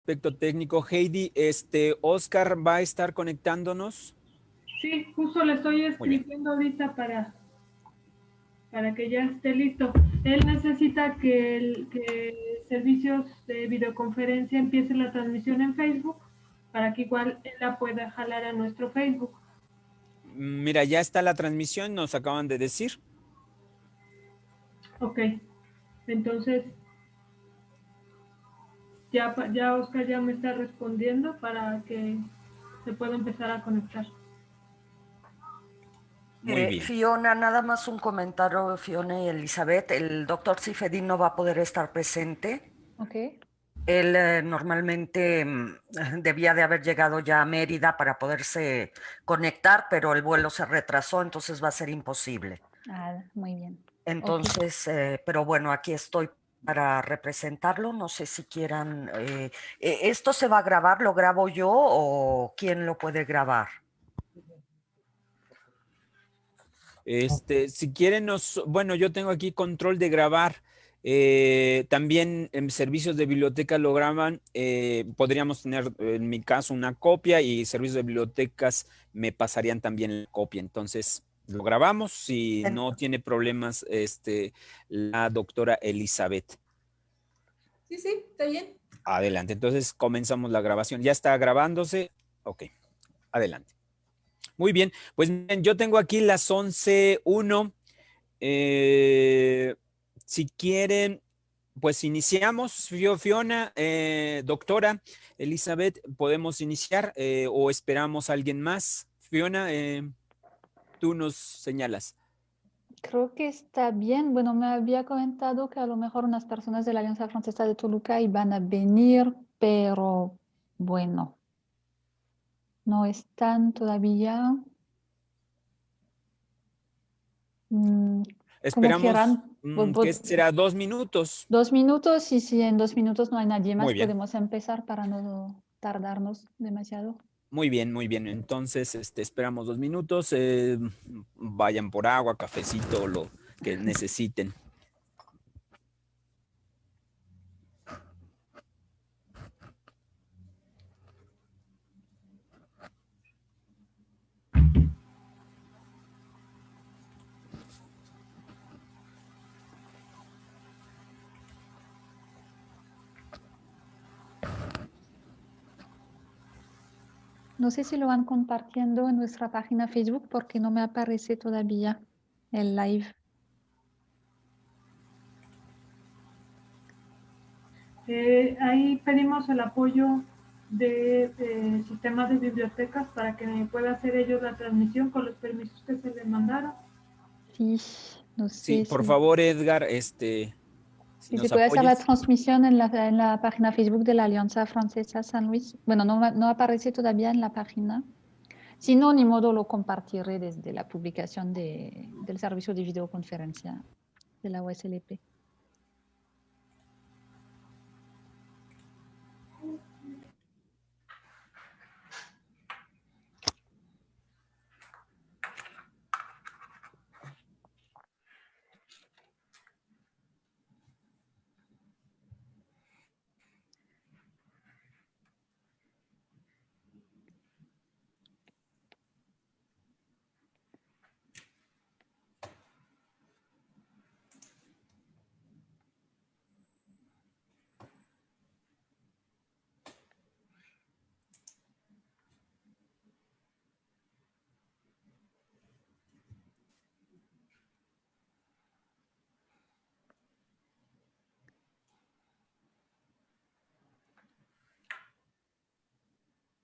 aspecto técnico. Heidi, Oscar va a estar conectándonos. Sí, justo le estoy Muy bien. escribiendo ahorita para que ya esté listo. Él necesita que servicios de videoconferencia empiece la transmisión en Facebook para que igual él la pueda jalar a nuestro Facebook. Mira, ya está la transmisión, nos acaban de decir. Ok, entonces ya Oscar ya me está respondiendo para que se pueda empezar a conectar. Muy bien. Fiona, nada más un comentario, Fiona y Elizabeth. El doctor Cifedín no va a poder estar presente. Ok. Él normalmente debía de haber llegado ya a Mérida para poderse conectar, pero el vuelo se retrasó, entonces va a ser imposible. Ah, muy bien. Entonces, pero bueno, aquí estoy para representarlo. No sé si quieran. ¿Esto se va a grabar? ¿Lo grabo yo o quién lo puede grabar? Si quieren, bueno, yo tengo aquí control de grabar. También en servicios de biblioteca lo graban. Podríamos tener, en mi caso, una copia y servicios de bibliotecas me pasarían también la copia. Entonces, lo grabamos si no tiene problemas la doctora Elizabeth. Sí, está bien. Adelante. Entonces, comenzamos la grabación. ¿Ya está grabándose? Ok. Adelante. Muy bien, pues miren, yo tengo aquí las 11:01. Si quieren, pues iniciamos. Fiona, doctora Elizabeth, ¿podemos iniciar o esperamos a alguien más? Fiona, tú nos señalas. Creo que está bien. Bueno, me había comentado que a lo mejor unas personas de la Alianza Francesa de Toluca iban a venir, pero bueno, no están todavía. ¿Cómo Esperamos, quieran? ¿qué será? 2 minutos. 2 minutos y si en 2 minutos no hay nadie más, Muy bien. podemos empezar para no tardarnos demasiado. Muy bien, muy bien. Entonces, esperamos 2 minutos. Vayan por agua, cafecito, lo que necesiten. No sé si lo van compartiendo en nuestra página Facebook porque no me aparece todavía el live. Ahí pedimos el apoyo de sistemas de bibliotecas para que pueda hacer ellos la transmisión con los permisos que se les mandaron. Sí, no sé. Sí, por favor, Edgar, si Si nos se puede hacer la apoyas. transmisión en la página Facebook de la Alianza Francesa San Luis. Bueno, no aparece todavía en la página. Si no, ni modo lo compartiré desde la publicación del servicio de videoconferencia de la USLP.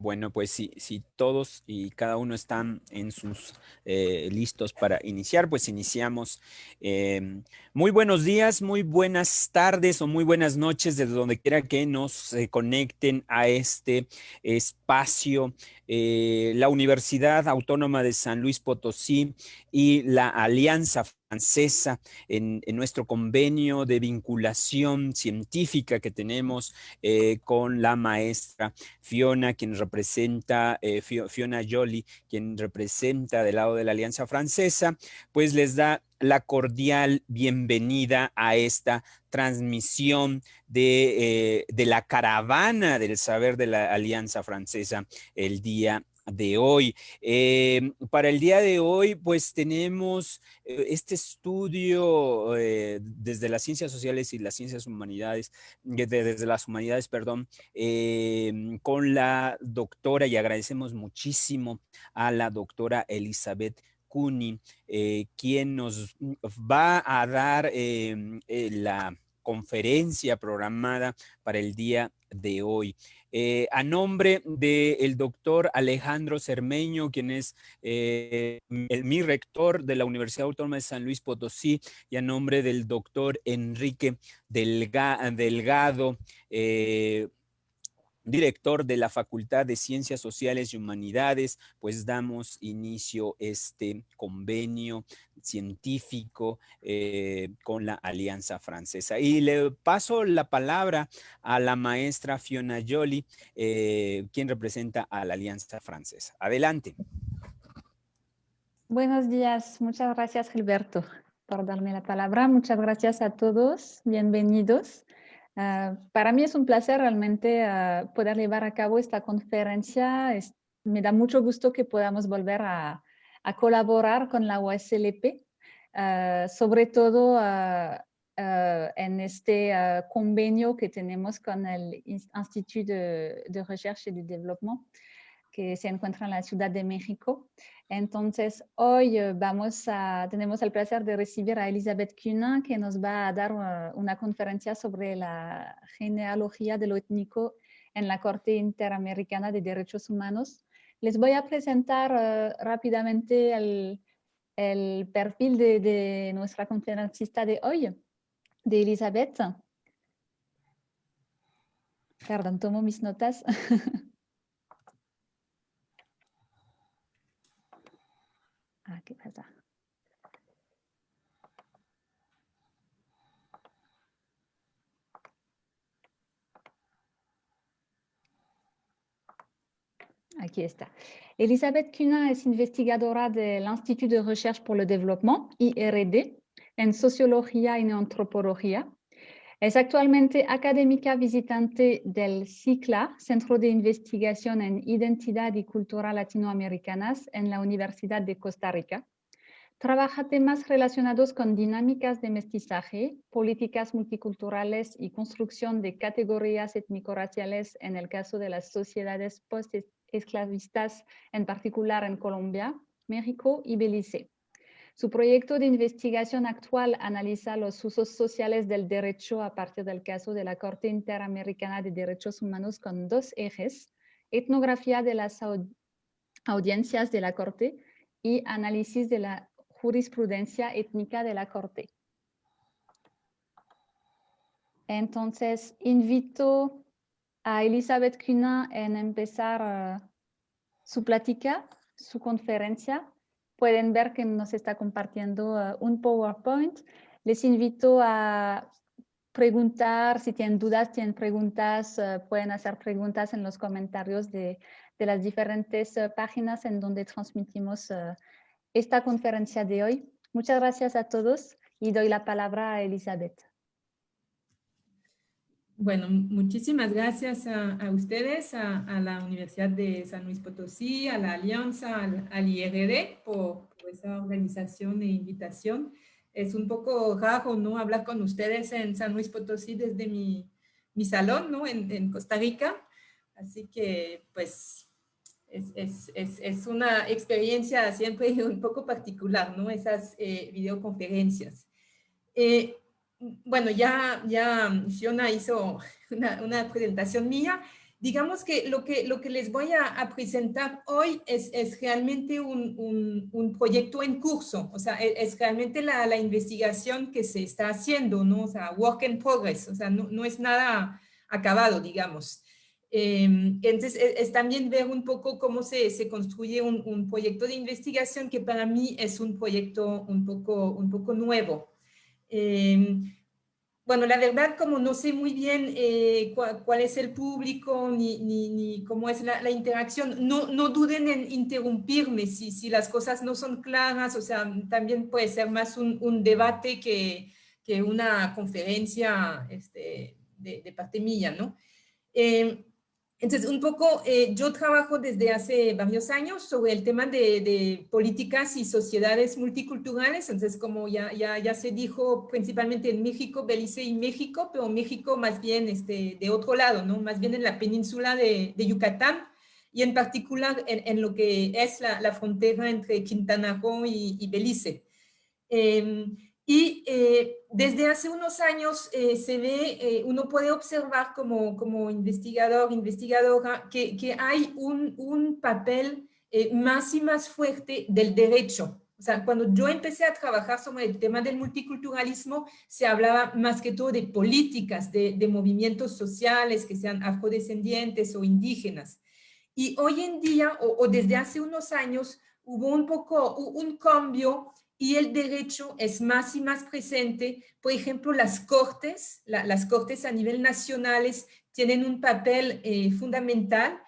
Bueno, pues si todos y cada uno están en sus listos para iniciar, pues iniciamos. Muy buenos días, muy buenas tardes o muy buenas noches desde donde quiera que nos conecten a este espacio. La Universidad Autónoma de San Luis Potosí y la Alianza Francesa, en nuestro convenio de vinculación científica que tenemos con la maestra Fiona, quien representa, Fiona Joly, quien representa del lado de la Alianza Francesa, pues les da la cordial bienvenida a esta transmisión de la caravana del saber de la Alianza Francesa el día de hoy. Para el día de hoy, pues tenemos este estudio desde las ciencias sociales y las ciencias humanidades, desde las humanidades, perdón, con la doctora, y agradecemos muchísimo a la doctora Elizabeth Cooney, quien nos va a dar la conferencia programada para el día de hoy. A nombre del doctor Alejandro Cermeño, quien es mi rector de la Universidad Autónoma de San Luis Potosí, y a nombre del doctor Enrique Delgado, director de la Facultad de Ciencias Sociales y Humanidades, pues damos inicio a este convenio científico con la Alianza Francesa. Y le paso la palabra a la maestra Fiona Joly, quien representa a la Alianza Francesa. Adelante. Buenos días, muchas gracias Gilberto por darme la palabra. Muchas gracias a todos, bienvenidos. Para mí es un placer realmente poder llevar a cabo esta conferencia. Me da mucho gusto que podamos volver a colaborar con la UASLP, sobre todo en este convenio que tenemos con el Institut de Recherche y de Développement, que se encuentra en la Ciudad de México. Entonces, hoy tenemos el placer de recibir a Elizabeth Cunin, que nos va a dar una conferencia sobre la genealogía de lo étnico en la Corte Interamericana de Derechos Humanos. Les voy a presentar rápidamente el perfil de nuestra conferencista de hoy, de Elizabeth. Perdón, tomo mis notas. ¿Qué pasa? Aquí está. Elizabeth Cunin es investigadora del Institut de Recherche pour le Développement, IRD, en Sociología y Antropología. Es actualmente académica visitante del CICLA, Centro de Investigación en Identidad y Cultura Latinoamericanas, en la Universidad de Costa Rica. Trabaja temas relacionados con dinámicas de mestizaje, políticas multiculturales y construcción de categorías étnico-raciales en el caso de las sociedades post-esclavistas, en particular en Colombia, México y Belice. Su proyecto de investigación actual analiza los usos sociales del derecho a partir del caso de la Corte Interamericana de Derechos Humanos con dos ejes: etnografía de las audiencias de la Corte y análisis de la jurisprudencia étnica de la Corte. Entonces, invito a Elizabeth Cunin en empezar su plática, su conferencia. Pueden ver que nos está compartiendo un PowerPoint. Les invito a preguntar, si tienen dudas, tienen preguntas, pueden hacer preguntas en los comentarios de las diferentes páginas en donde transmitimos esta conferencia de hoy. Muchas gracias a todos y doy la palabra a Elizabeth. Bueno, muchísimas gracias a ustedes, a la Universidad de San Luis Potosí, a la Alianza, al IRD por esa organización e invitación. Es un poco raro, ¿no?, hablar con ustedes en San Luis Potosí desde mi salón, ¿no?, en Costa Rica. Así que, pues, es una experiencia siempre un poco particular, ¿no?, esas videoconferencias. Bueno, ya Fiona hizo una presentación mía. Digamos que lo que les voy a presentar hoy es realmente un proyecto en curso, o sea, es realmente la investigación que se está haciendo, ¿no? O sea, work in progress, o sea, no es nada acabado, digamos. Entonces, es también ver un poco cómo se construye un proyecto de investigación que para mí es un proyecto un poco nuevo. Bueno, la verdad, como no sé muy bien cuál es el público ni cómo es la interacción, no duden en interrumpirme si las cosas no son claras, o sea, también puede ser más un debate que una conferencia de parte mía, ¿no? Entonces, un poco, yo trabajo desde hace varios años sobre el tema de políticas y sociedades multiculturales, entonces como ya se dijo, principalmente en México, Belice y México, pero México más bien de otro lado, ¿no? Más bien en la península de Yucatán, y en particular en lo que es la frontera entre Quintana Roo y Belice. Desde hace unos años se ve, uno puede observar como investigador, investigadora, que hay un papel más y más fuerte del derecho. O sea, cuando yo empecé a trabajar sobre el tema del multiculturalismo, se hablaba más que todo de políticas, de movimientos sociales que sean afrodescendientes o indígenas. Y hoy en día, o desde hace unos años, hubo un cambio y el derecho es más y más presente. Por ejemplo, las cortes a nivel nacionales tienen un papel fundamental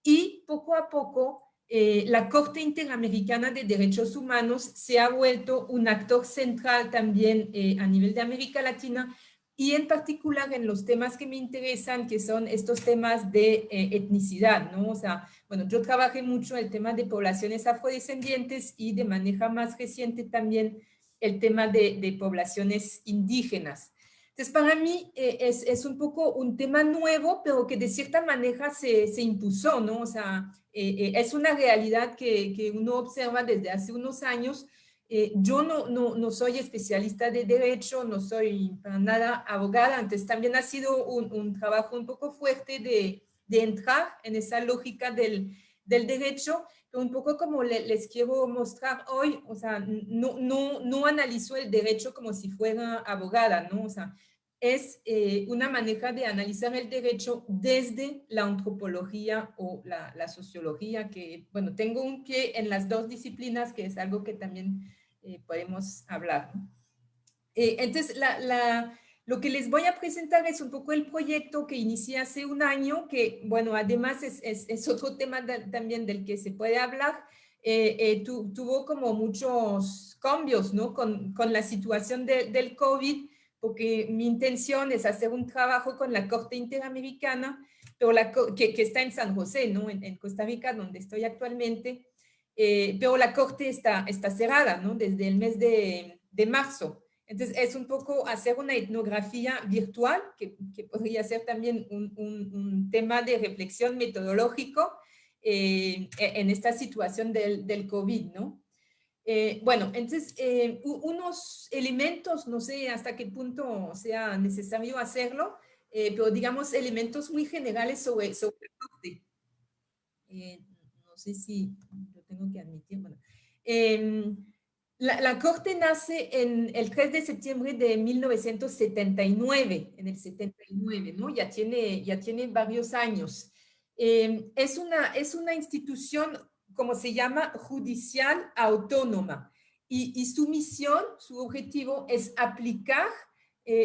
y poco a poco la Corte Interamericana de Derechos Humanos se ha vuelto un actor central también a nivel de América Latina y en particular en los temas que me interesan, que son estos temas de etnicidad, ¿no? O sea, bueno, yo trabajé mucho el tema de poblaciones afrodescendientes y de manera más reciente también el tema de poblaciones indígenas. Entonces, para mí es un poco un tema nuevo, pero que de cierta manera se impuso, ¿no? O sea, es una realidad que uno observa desde hace unos años. Yo no soy especialista de derecho, no soy para nada abogada, entonces también ha sido un trabajo un poco fuerte de entrar en esa lógica del derecho, pero un poco como les quiero mostrar hoy, o sea, no analizo el derecho como si fuera abogada, ¿no? O sea, es una manera de analizar el derecho desde la antropología o la sociología, que, bueno, tengo un pie en las dos disciplinas, que es algo que también podemos hablar, ¿no? Entonces, lo que les voy a presentar es un poco el proyecto que inicié hace un año, que, bueno, además es otro tema también del que se puede hablar. Tuvo como muchos cambios, ¿no? Con la situación del COVID, porque mi intención es hacer un trabajo con la Corte Interamericana, pero que está en San José, ¿no? En Costa Rica, donde estoy actualmente, pero la Corte está cerrada, ¿no? Desde el mes de marzo. Entonces, es un poco hacer una etnografía virtual, que podría ser también un tema de reflexión metodológico en esta situación del COVID, ¿no? Bueno, entonces, unos elementos, no sé hasta qué punto sea necesario hacerlo, pero digamos elementos muy generales sobre el norte. No sé si lo tengo que admitir. Bueno, la Corte nace el 3 de septiembre de 1979, en el 79, ¿no? Ya tiene varios años. Es una institución, como se llama, judicial autónoma. Y su misión, su objetivo es aplicar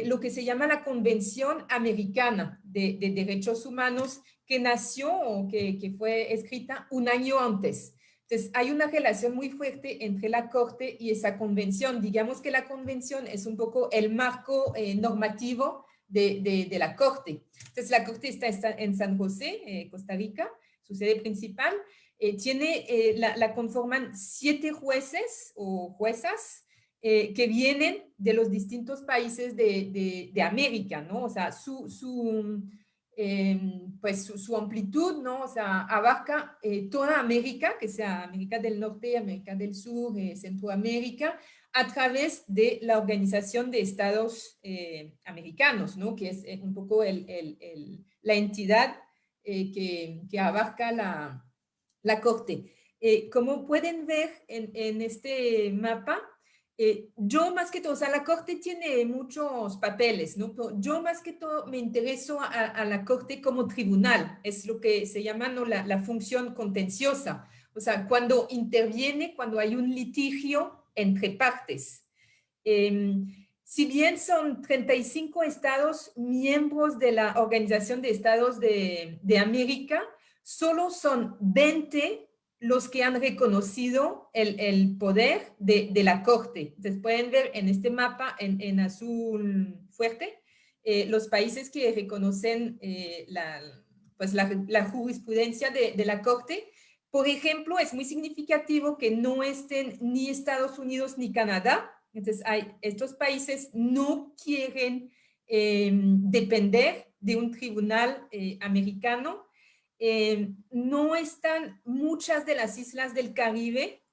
lo que se llama la Convención Americana de Derechos Humanos, que nació o que fue escrita un año antes. Entonces, hay una relación muy fuerte entre la Corte y esa convención. Digamos que la convención es un poco el marco normativo de la Corte. Entonces, la Corte está en San José, Costa Rica, su sede principal. La conforman 7 jueces o juezas que vienen de los distintos países de América, ¿no? O sea, pues su amplitud, ¿no? O sea, abarca toda América, que sea América del Norte, América del Sur, Centroamérica, a través de la Organización de Estados Americanos, ¿no? Que es un poco la entidad que abarca la Corte. Como pueden ver en este mapa, Yo más que todo, o sea, la Corte tiene muchos papeles, ¿no? Pero yo más que todo me intereso a la Corte como tribunal, es lo que se llama, ¿no?, la función contenciosa, o sea, cuando interviene, cuando hay un litigio entre partes. Si bien son 35 estados miembros de la Organización de Estados de América, solo son 20 los que han reconocido el poder de la Corte. Entonces pueden ver en este mapa en azul fuerte los países que reconocen la jurisprudencia de la Corte. Por ejemplo, es muy significativo que no estén ni Estados Unidos ni Canadá. Entonces, estos países no quieren depender de un tribunal americano. No están muchas de las islas del Caribe.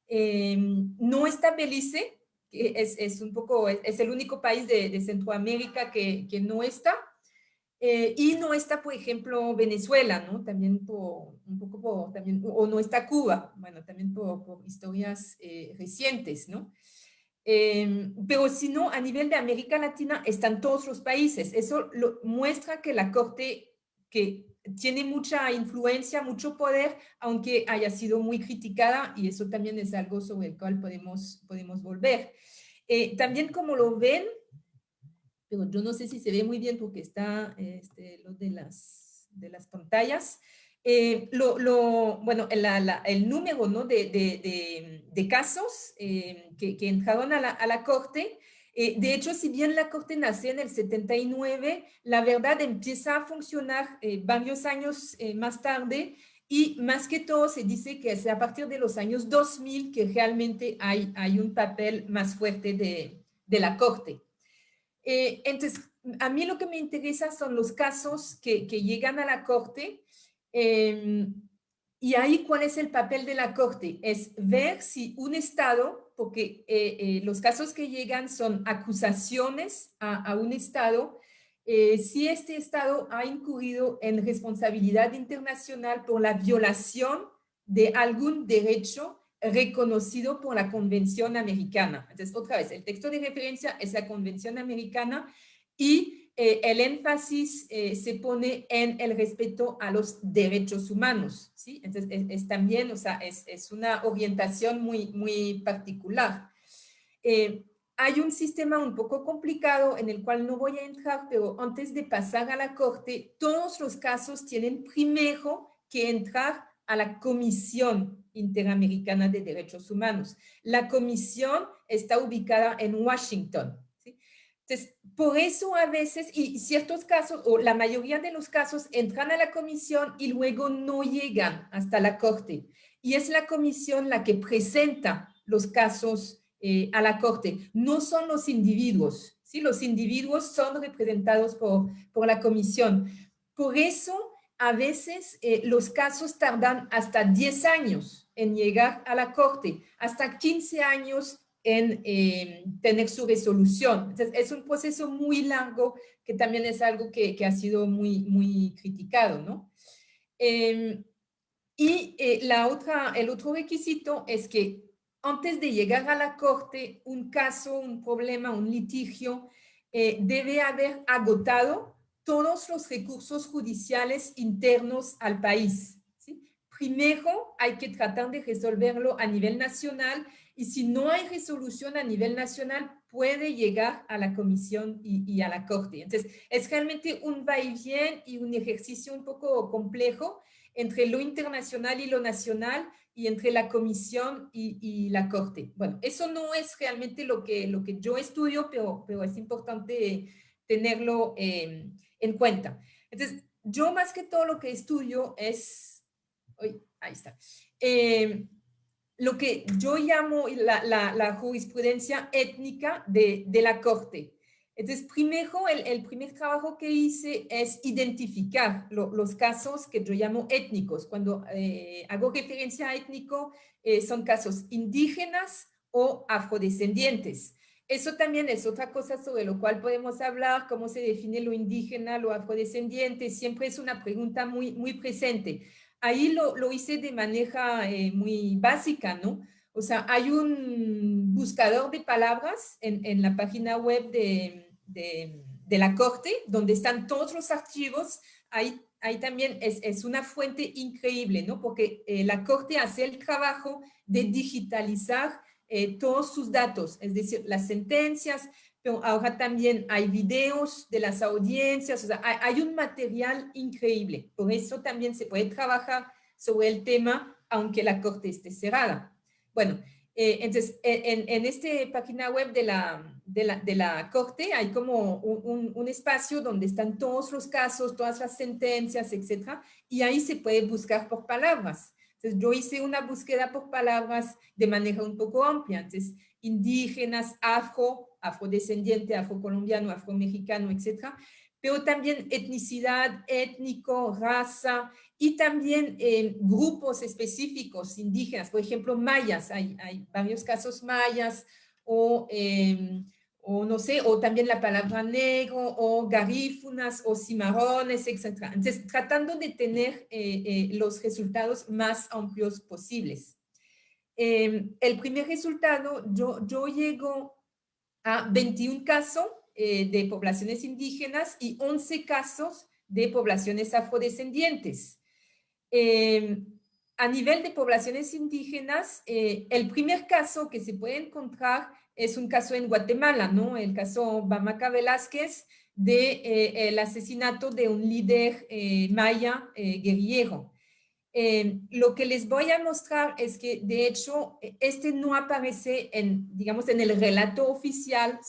No está Belice, que es el único país de Centroamérica que no está. Y no está, por ejemplo, Venezuela, ¿no? También o no está Cuba, bueno, también por historias recientes, ¿no? Pero si no, a nivel de América Latina están todos los países. Eso muestra que la Corte que tiene mucha influencia, mucho poder, aunque haya sido muy criticada, y eso también es algo sobre el cual podemos volver. También como lo ven, pero yo no sé si se ve muy bien porque está lo de las pantallas. Bueno, el número, ¿no?, de casos que entraron a la Corte. De hecho, si bien la Corte nació en el 79, la verdad empieza a funcionar varios años más tarde, y más que todo se dice que es a partir de los años 2000 que realmente hay un papel más fuerte de la Corte. Entonces, a mí lo que me interesa son los casos que llegan a la Corte, y ahí, ¿cuál es el papel de la Corte? Es ver si un Estado, porque los casos que llegan son acusaciones a un Estado, si este Estado ha incurrido en responsabilidad internacional por la violación de algún derecho reconocido por la Convención Americana. Entonces, otra vez, el texto de referencia es la Convención Americana, y el énfasis se pone en el respeto a los derechos humanos, ¿sí? Entonces, es también, o sea, es una orientación muy, muy particular. Hay un sistema un poco complicado en el cual no voy a entrar, pero antes de pasar a la Corte, todos los casos tienen primero que entrar a la Comisión Interamericana de Derechos Humanos. La comisión está ubicada en Washington, ¿sí? Entonces, por eso a veces, y ciertos casos, o la mayoría de los casos, entran a la comisión y luego no llegan hasta la Corte. Y es la comisión la que presenta los casos a la Corte. No son los individuos, ¿sí? Los individuos son representados por la comisión. Por eso, a veces los casos tardan hasta 10 años en llegar a la Corte, hasta 15 años en tener su resolución. Entonces, es un proceso muy largo que también es algo que ha sido muy, muy criticado, ¿no? Y el otro requisito es que antes de llegar a la Corte, un caso, un problema, un litigio, debe haber agotado todos los recursos judiciales internos al país, ¿sí? Primero hay que tratar de resolverlo a nivel nacional, y si no hay resolución a nivel nacional, puede llegar a la comisión y a la Corte. Entonces, es realmente un va-y-bien y un ejercicio un poco complejo entre lo internacional y lo nacional, y entre la comisión y la Corte. Bueno, eso no es realmente lo que yo estudio, pero es importante tenerlo en cuenta. Entonces, yo más que todo lo que estudio es, ahí está, lo que yo llamo la jurisprudencia étnica de la Corte. Entonces, primero, el primer trabajo que hice es identificar los casos que yo llamo étnicos. Cuando hago referencia a étnico, son casos indígenas o afrodescendientes. Eso también es otra cosa sobre lo cual podemos hablar, cómo se define lo indígena, lo afrodescendiente. Siempre es una pregunta muy, muy presente. Ahí lo hice de manera muy básica, ¿no? O sea, hay un buscador de palabras en la página web de la Corte, donde están todos los archivos. Ahí también es una fuente increíble, ¿no? Porque la Corte hace el trabajo de digitalizar todos sus datos, es decir, las sentencias, pero ahora también hay videos de las audiencias, o sea, hay un material increíble. Por eso también se puede trabajar sobre el tema, aunque la Corte esté cerrada. Bueno, entonces, en esta página web de la Corte hay como un espacio donde están todos los casos, todas las sentencias, etcétera, y ahí se puede buscar por palabras. Entonces, yo hice una búsqueda por palabras de manera un poco amplia. Entonces, indígenas, afrodescendiente, afrocolombiano, afromexicano, etcétera, pero también etnicidad, étnico, raza, y también grupos específicos indígenas, por ejemplo, mayas, hay varios casos mayas, o no sé, o también la palabra negro, o garífunas, o cimarrones, etc. Entonces, tratando de tener los resultados más amplios posibles. El primer resultado, yo llego a 21 casos de poblaciones indígenas y 11 casos de poblaciones afrodescendientes. A nivel de poblaciones indígenas, el primer caso que se puede encontrar es un caso en Guatemala, ¿no? El caso Bamaca Velázquez del asesinato de un líder maya guerrillero. Lo que les voy a mostrar es que, de hecho, este no aparece digamos, en el relato oficial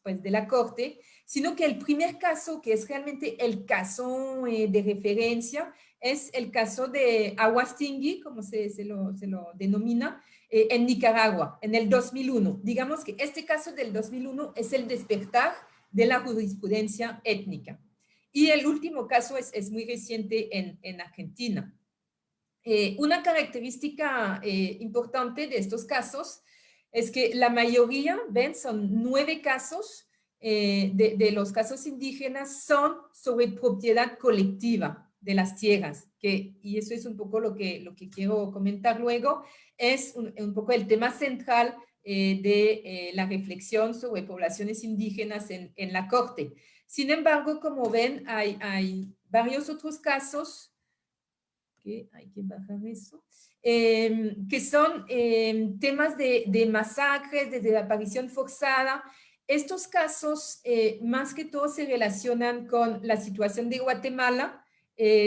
pues, de la Corte, sino que el primer caso, que es realmente el caso de referencia, es el caso de Aguastingui, como se lo denomina, en Nicaragua, en el 2001. Digamos que este caso del 2001 es el despertar de la jurisprudencia étnica. Y el último caso es muy reciente en Argentina. Una característica importante de estos casos es que la mayoría, ven, son 9 casos de los casos indígenas son sobre propiedad colectiva de las tierras, y eso es un poco lo que quiero comentar luego, es un poco el tema central de la reflexión sobre poblaciones indígenas en la Corte. Sin embargo, como ven, hay varios otros casos que hay que bajar eso, que son temas de masacres, de desaparición forzada. Estos casos, más que todo, se relacionan con la situación de Guatemala,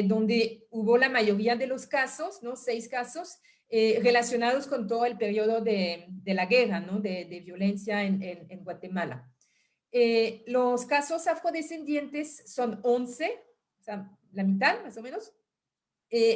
donde hubo la mayoría de los casos, ¿no? 6 casos, relacionados con todo el periodo de la guerra, ¿no? de violencia en Guatemala. Los casos afrodescendientes son 11, o sea, la mitad más o menos.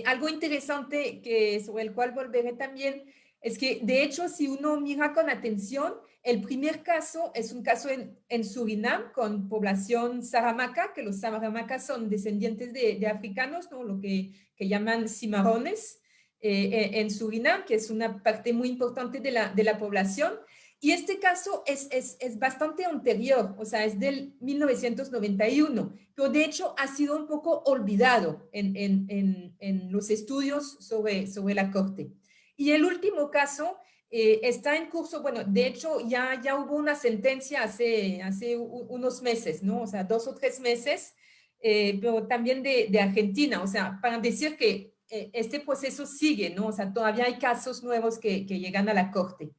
Algo interesante sobre el cual volveré también es que, de hecho, si uno mira con atención, el primer caso es un caso en Surinam con población saramaka, que los saramacas son descendientes de africanos, ¿no? Lo que llaman cimarrones en Surinam, que es una parte muy importante de la población. Y este caso es bastante anterior, o sea, es del 1991, pero de hecho ha sido un poco olvidado en los estudios sobre la Corte. Y el último caso está en curso, bueno, de hecho ya hubo una sentencia hace unos meses, ¿no? O sea, 2 o 3 meses, pero también de Argentina, o sea, para decir que este proceso sigue, ¿no? O sea, todavía hay casos nuevos que llegan a la Corte.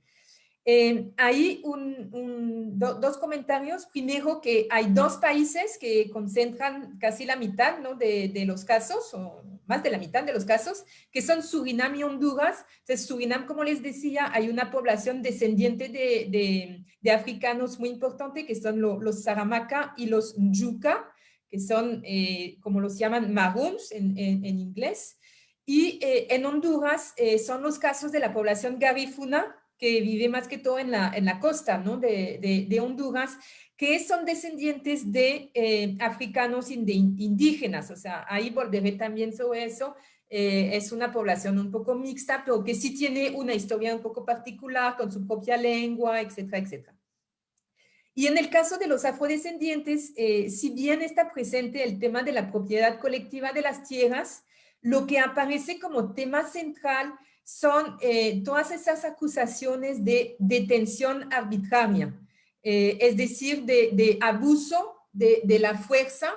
Hay 2 comentarios. Primero, que hay 2 países que concentran casi la mitad, ¿no? de los casos, o más de la mitad de los casos, que son Surinam y Honduras. Entonces, Surinam, como les decía, hay una población descendiente de africanos muy importante, que son los Saramaka y los Njuka, que son, como los llaman, maroons en inglés. Y en Honduras son los casos de la población garífuna, que vive más que todo en la costa, ¿no? de Honduras, que son descendientes de africanos indígenas. O sea, ahí volveré también sobre eso. Es una población un poco mixta, pero que sí tiene una historia un poco particular, con su propia lengua, etcétera, etcétera. Y en el caso de los afrodescendientes, si bien está presente el tema de la propiedad colectiva de las tierras, lo que aparece como tema central son todas esas acusaciones de detención arbitraria, es decir, de abuso de la fuerza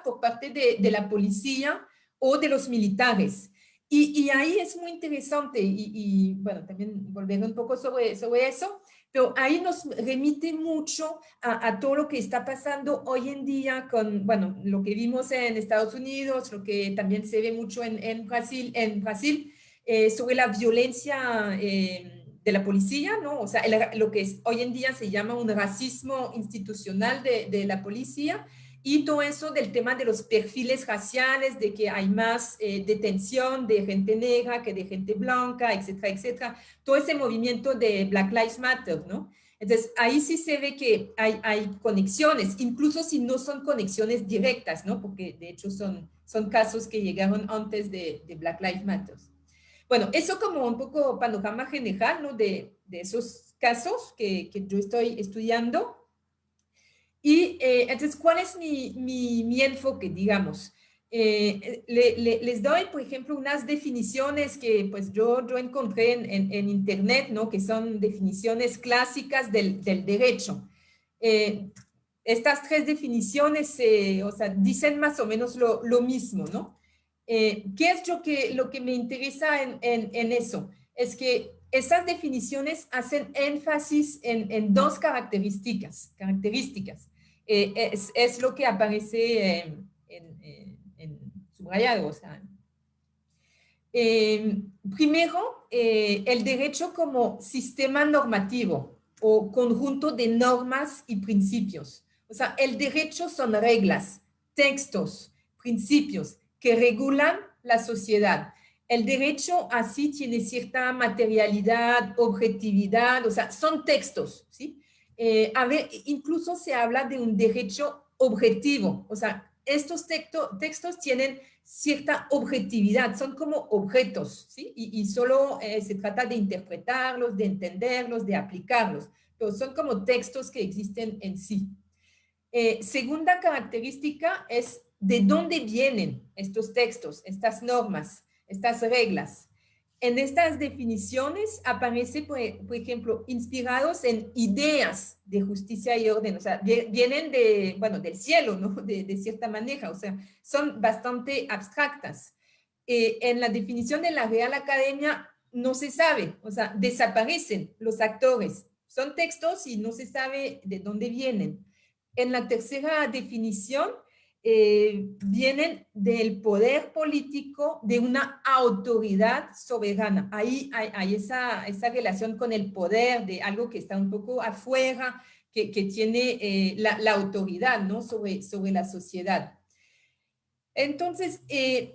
por parte de la policía o de los militares. Y ahí es muy interesante, y bueno, también volver un poco sobre eso, pero ahí nos remite mucho a todo lo que está pasando hoy en día con, bueno, lo que vimos en Estados Unidos, lo que también se ve mucho en Brasil, sobre la violencia de la policía, ¿no? O sea, lo que hoy en día se llama un racismo institucional de la policía, y todo eso del tema de los perfiles raciales, de que hay más detención de gente negra que de gente blanca, etcétera, etcétera. Todo ese movimiento de Black Lives Matter, ¿no? Entonces, ahí sí se ve que hay conexiones, incluso si no son conexiones directas, ¿no? Porque de hecho son casos que llegaron antes de Black Lives Matter. Bueno, eso como un poco panorama general, ¿no? De esos casos que yo estoy estudiando. Y entonces, ¿cuál es mi enfoque, digamos? Les doy, por ejemplo, unas definiciones que pues yo encontré en internet, ¿no? Que son definiciones clásicas del derecho. Estas tres definiciones, o sea, dicen más o menos lo mismo, ¿no? ¿Qué es lo que me interesa en eso? Es que estas definiciones hacen énfasis en dos características. Es lo que aparece en subrayado. O sea, primero, el derecho como sistema normativo o conjunto de normas y principios. O sea, el derecho son reglas, textos, principios que regulan la sociedad. El derecho así tiene cierta materialidad, objetividad, o sea, son textos, ¿sí? Incluso se habla de un derecho objetivo, o sea, estos textos tienen cierta objetividad, son como objetos, ¿sí? Y solo se trata de interpretarlos, de entenderlos, de aplicarlos, pero son como textos que existen en sí. Segunda característica es de dónde vienen estos textos, estas normas, estas reglas. En estas definiciones aparece, por ejemplo, inspirados en ideas de justicia y orden, o sea, vienen del cielo, ¿no? De cierta manera, o sea, son bastante abstractas. En la definición de la Real Academia no se sabe, o sea, desaparecen los actores. Son textos y no se sabe de dónde vienen. En la tercera definición, vienen del poder político de una autoridad soberana. Ahí hay esa relación con el poder de algo que está un poco afuera, que tiene la autoridad, ¿no? sobre la sociedad. Entonces,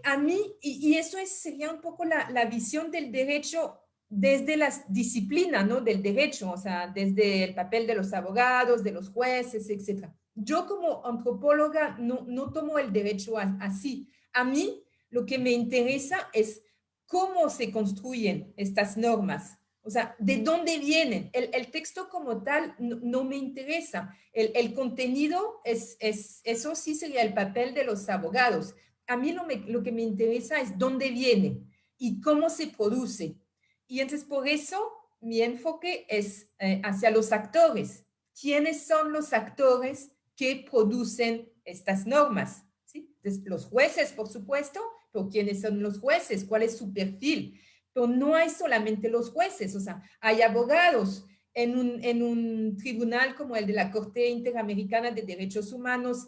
a mí, y eso sería un poco la visión del derecho desde las disciplinas, ¿no? Del derecho, o sea, desde el papel de los abogados, de los jueces, etc. Yo como antropóloga no tomo el derecho así. A mí lo que me interesa es cómo se construyen estas normas. O sea, ¿de dónde vienen? El texto como tal no me interesa. El contenido, eso sí sería el papel de los abogados. A mí lo que me interesa es dónde viene y cómo se produce. Y entonces por eso mi enfoque es hacia los actores. ¿Quiénes son los actores que producen estas normas? ¿Sí? Entonces, los jueces, por supuesto, pero ¿quiénes son los jueces? ¿Cuál es su perfil? Pero no hay solamente los jueces, o sea, hay abogados en un tribunal como el de la Corte Interamericana de Derechos Humanos.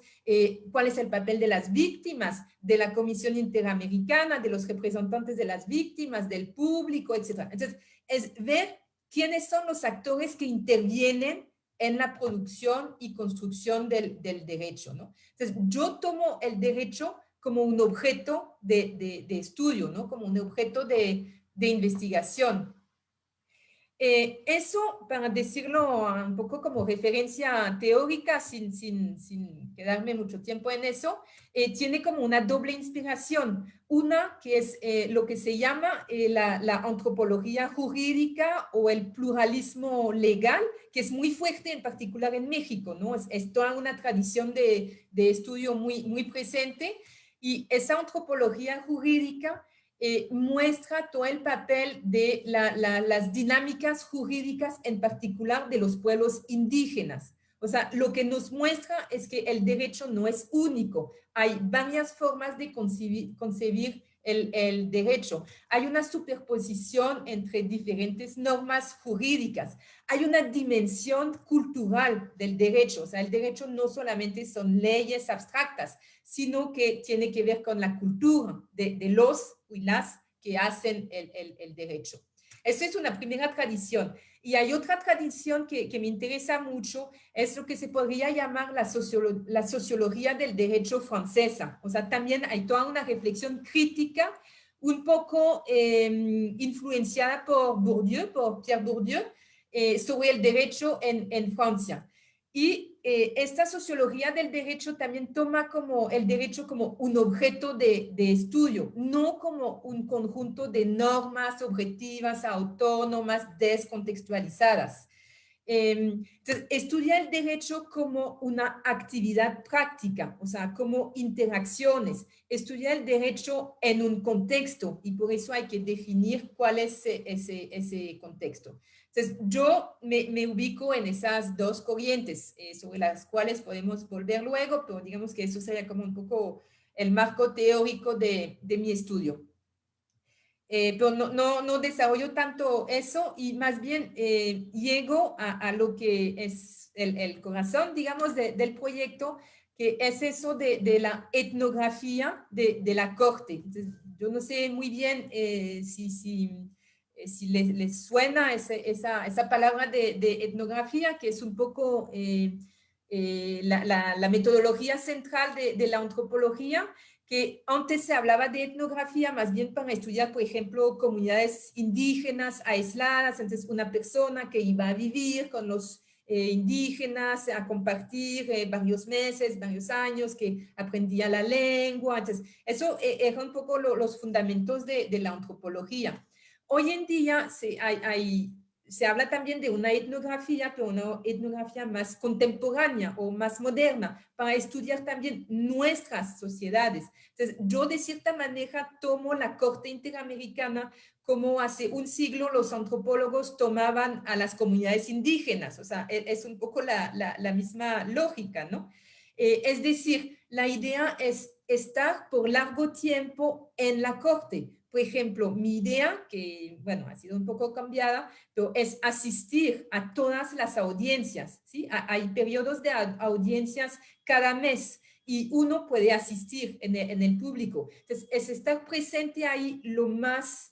¿Cuál es el papel de las víctimas, de la Comisión Interamericana, de los representantes de las víctimas, del público, etcétera? Entonces, es ver quiénes son los actores que intervienen en la producción y construcción del derecho, ¿no? Entonces, yo tomo el derecho como un objeto de estudio, ¿no? Como un objeto de investigación. Eso, para decirlo un poco como referencia teórica, sin quedarme mucho tiempo en eso, tiene como una doble inspiración. Una que es lo que se llama la antropología jurídica o el pluralismo legal, que es muy fuerte en particular en México, ¿no? Es toda una tradición de estudio muy presente, y esa antropología jurídica muestra todo el papel de las dinámicas jurídicas, en particular de los pueblos indígenas. O sea, lo que nos muestra es que el derecho no es único. Hay varias formas de concebir el derecho. Hay una superposición entre diferentes normas jurídicas. Hay una dimensión cultural del derecho. O sea, el derecho no solamente son leyes abstractas, sino que tiene que ver con la cultura de los y las que hacen el derecho. Esa es una primera tradición. Y hay otra tradición que me interesa mucho, es lo que se podría llamar la sociología del derecho francesa. O sea, también hay toda una reflexión crítica, un poco influenciada por Bourdieu, por Pierre Bourdieu, sobre el derecho en Francia. Y esta sociología del derecho también toma como el derecho como un objeto de estudio, no como un conjunto de normas objetivas, autónomas, descontextualizadas. Entonces, estudia el derecho como una actividad práctica, o sea, como interacciones. Estudia el derecho en un contexto y por eso hay que definir cuál es ese contexto. Entonces, yo me ubico en esas dos corrientes sobre las cuales podemos volver luego, pero digamos que eso sería como un poco el marco teórico de mi estudio. Pero no desarrollo tanto eso y más bien llego a lo que es el corazón, digamos, del proyecto, que es eso de la etnografía de la corte. Entonces, yo no sé muy bien si les suena esa palabra de etnografía, que es un poco la metodología central de la antropología, que antes se hablaba de etnografía más bien para estudiar, por ejemplo, comunidades indígenas aisladas, entonces una persona que iba a vivir con los indígenas, a compartir varios meses, varios años, que aprendía la lengua, entonces eso eran un poco los fundamentos de la antropología. Hoy en día se habla también de una etnografía, pero una etnografía más contemporánea o más moderna, para estudiar también nuestras sociedades. Entonces, yo de cierta manera tomo la corte interamericana como hace un siglo los antropólogos tomaban a las comunidades indígenas, o sea, es un poco la misma lógica, ¿no? Es decir, la idea es estar por largo tiempo en la corte. Por ejemplo, mi idea, que bueno, ha sido un poco cambiada, pero es asistir a todas las audiencias, ¿sí? Hay periodos de audiencias cada mes y uno puede asistir en el público. Entonces, es estar presente ahí lo más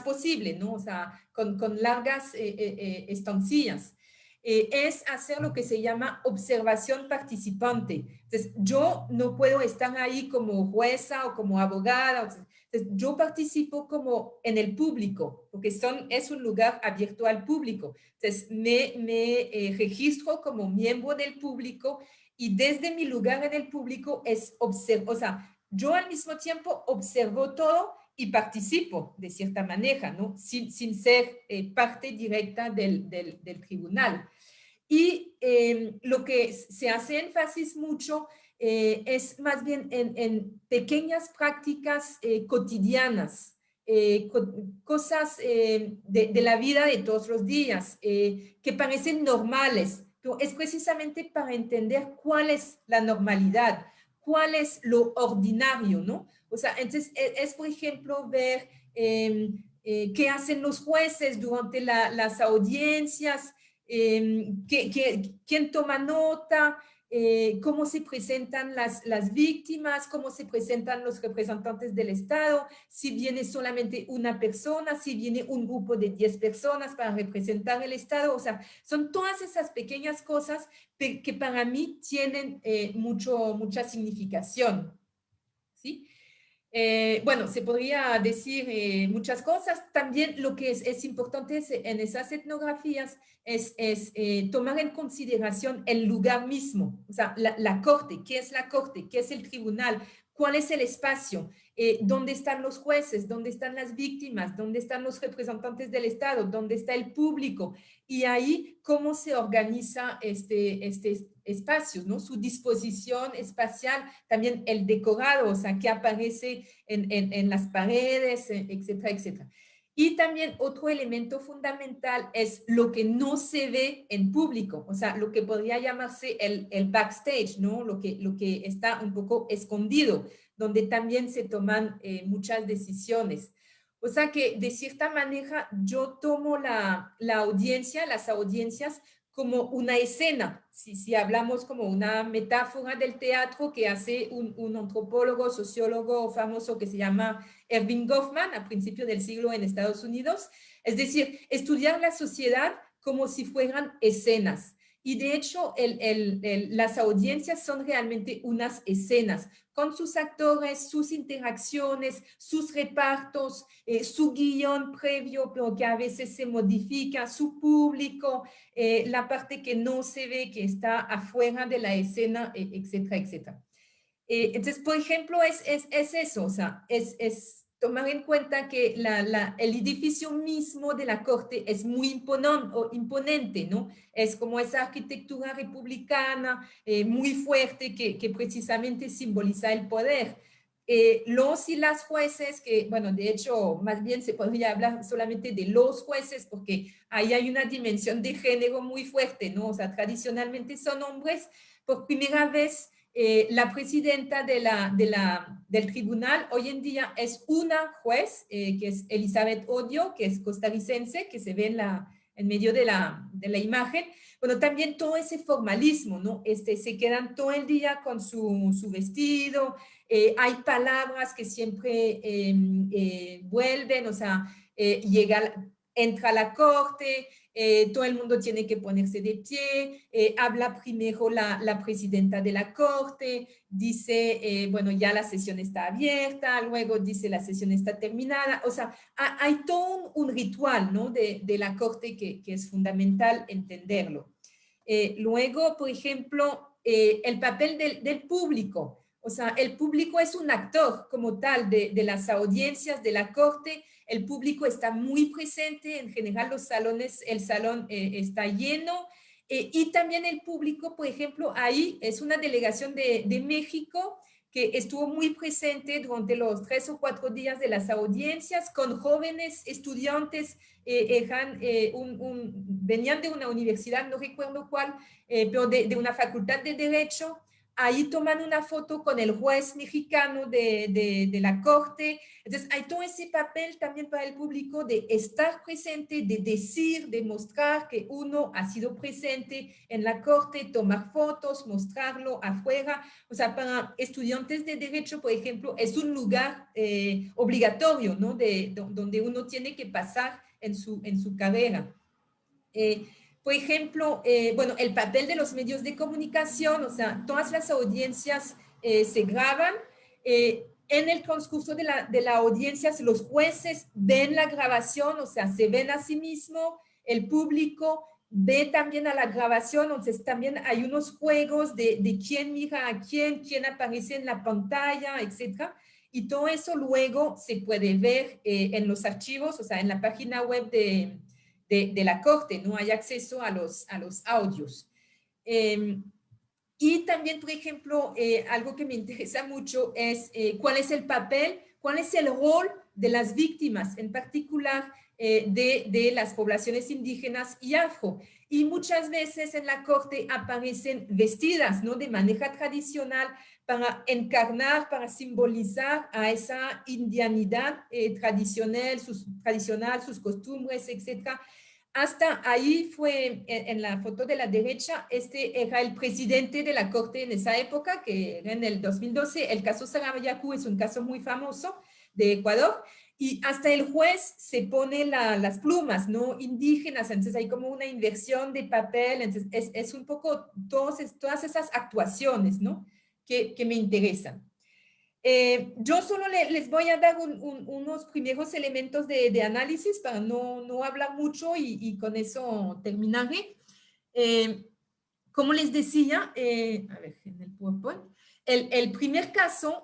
posible, ¿no? O sea, con largas estancias. Es hacer lo que se llama observación participante. Entonces, yo no puedo estar ahí como jueza o como abogada. Entonces, yo participo como en el público, porque es un lugar abierto al público. Entonces, me registro como miembro del público y desde mi lugar en el público o sea, yo al mismo tiempo observo todo y participo de cierta manera, ¿no? Sin ser parte directa del tribunal. Y lo que se hace énfasis mucho es más bien en pequeñas prácticas cotidianas, cosas de la vida de todos los días, que parecen normales, pero es precisamente para entender cuál es la normalidad, cuál es lo ordinario, ¿no? O sea, entonces es por ejemplo, ver qué hacen los jueces durante las audiencias, quién toma nota, cómo se presentan las víctimas, cómo se presentan los representantes del Estado, si viene solamente una persona, si viene un grupo de 10 personas para representar el Estado. O sea, son todas esas pequeñas cosas que para mí tienen mucha significación, ¿sí? Bueno, se podría decir muchas cosas. También lo que es importante en esas etnografías es tomar en consideración el lugar mismo, o sea, la corte. ¿Qué es la corte? ¿Qué es el tribunal? ¿cuál es el espacio? ¿Dónde están los jueces? ¿Dónde están las víctimas? ¿Dónde están los representantes del Estado? ¿Dónde está el público? Y ahí, ¿cómo se organiza este espacio, ¿no? Su disposición espacial, también el decorado, o sea, qué aparece en las paredes, etcétera, etcétera. Y también otro elemento fundamental es lo que no se ve en público, o sea, lo que podría llamarse el backstage, ¿no? Lo que está un poco escondido, donde también se toman muchas decisiones. O sea que de cierta manera yo tomo las audiencias como una escena, si hablamos como una metáfora del teatro que hace un antropólogo, sociólogo famoso que se llama Erving Goffman a principios del siglo en Estados Unidos, es decir, estudiar la sociedad como si fueran escenas. Y de hecho, las audiencias son realmente unas escenas, con sus actores, sus interacciones, sus repartos, su guión previo, pero que a veces se modifica, su público, la parte que no se ve, que está afuera de la escena, etcétera, etcétera. Entonces, por ejemplo, es eso, o sea, es tomar en cuenta que el edificio mismo de la Corte es muy imponente, ¿no? Es como esa arquitectura republicana muy fuerte que precisamente simboliza el poder. Los y las jueces, que, bueno, de hecho, más bien se podría hablar solamente de los jueces, porque ahí hay una dimensión de género muy fuerte, ¿no? O sea, tradicionalmente son hombres. Por primera vez, la presidenta del tribunal hoy en día es una juez, que es Elizabeth Odio, que es costarricense, que se ve en medio de la imagen. Bueno, también todo ese formalismo, ¿no? Se quedan todo el día con su vestido, hay palabras que siempre vuelven, o sea, entra a la corte, todo el mundo tiene que ponerse de pie, habla primero la presidenta de la corte, dice, bueno, ya la sesión está abierta, luego dice la sesión está terminada, o sea, hay todo un ritual, ¿no? de la corte que es fundamental entenderlo. Luego, por ejemplo, el papel del público. O sea, el público es un actor como tal de las audiencias de la corte. El público está muy presente, en general el salón está lleno. Y también el público, por ejemplo, ahí es una delegación de México que estuvo muy presente durante los 3 o 4 días de las audiencias con jóvenes estudiantes, venían de una universidad, no recuerdo cuál, pero de una facultad de Derecho. Ahí toman una foto con el juez mexicano de la corte. Entonces, hay todo ese papel también para el público de estar presente, de decir, de mostrar que uno ha sido presente en la corte, tomar fotos, mostrarlo afuera. O sea, para estudiantes de derecho, por ejemplo, es un lugar obligatorio, ¿no? Donde uno tiene que pasar en su carrera. Por ejemplo, bueno, el papel de los medios de comunicación, o sea, todas las audiencias se graban. En el transcurso de la audiencia, los jueces ven la grabación, o sea, se ven a sí mismos, el público ve también a la grabación, entonces también hay unos juegos de quién mira a quién aparece en la pantalla, etcétera. Y todo eso luego se puede ver en los archivos, o sea, en la página web de la corte, no hay acceso a los audios. Y también, por ejemplo, algo que me interesa mucho es cuál es el papel, cuál es el rol de las víctimas, en particular de las poblaciones indígenas y afro. Y muchas veces en la corte aparecen vestidas, ¿no? De manera tradicional para encarnar, para simbolizar a esa indianidad tradicional, sus costumbres, etcétera. Hasta ahí fue, en la foto de la derecha, era el presidente de la corte en esa época, que era en el 2012. El caso Sarayaku es un caso muy famoso de Ecuador. Y hasta el juez se pone las plumas, ¿no? Indígenas, entonces hay como una inversión de papel, entonces es un poco todas esas actuaciones, ¿no? Que me interesan. Yo solo les voy a dar unos primeros elementos de análisis para no hablar mucho y con eso terminaré. Como les decía, a ver, en el PowerPoint, el primer caso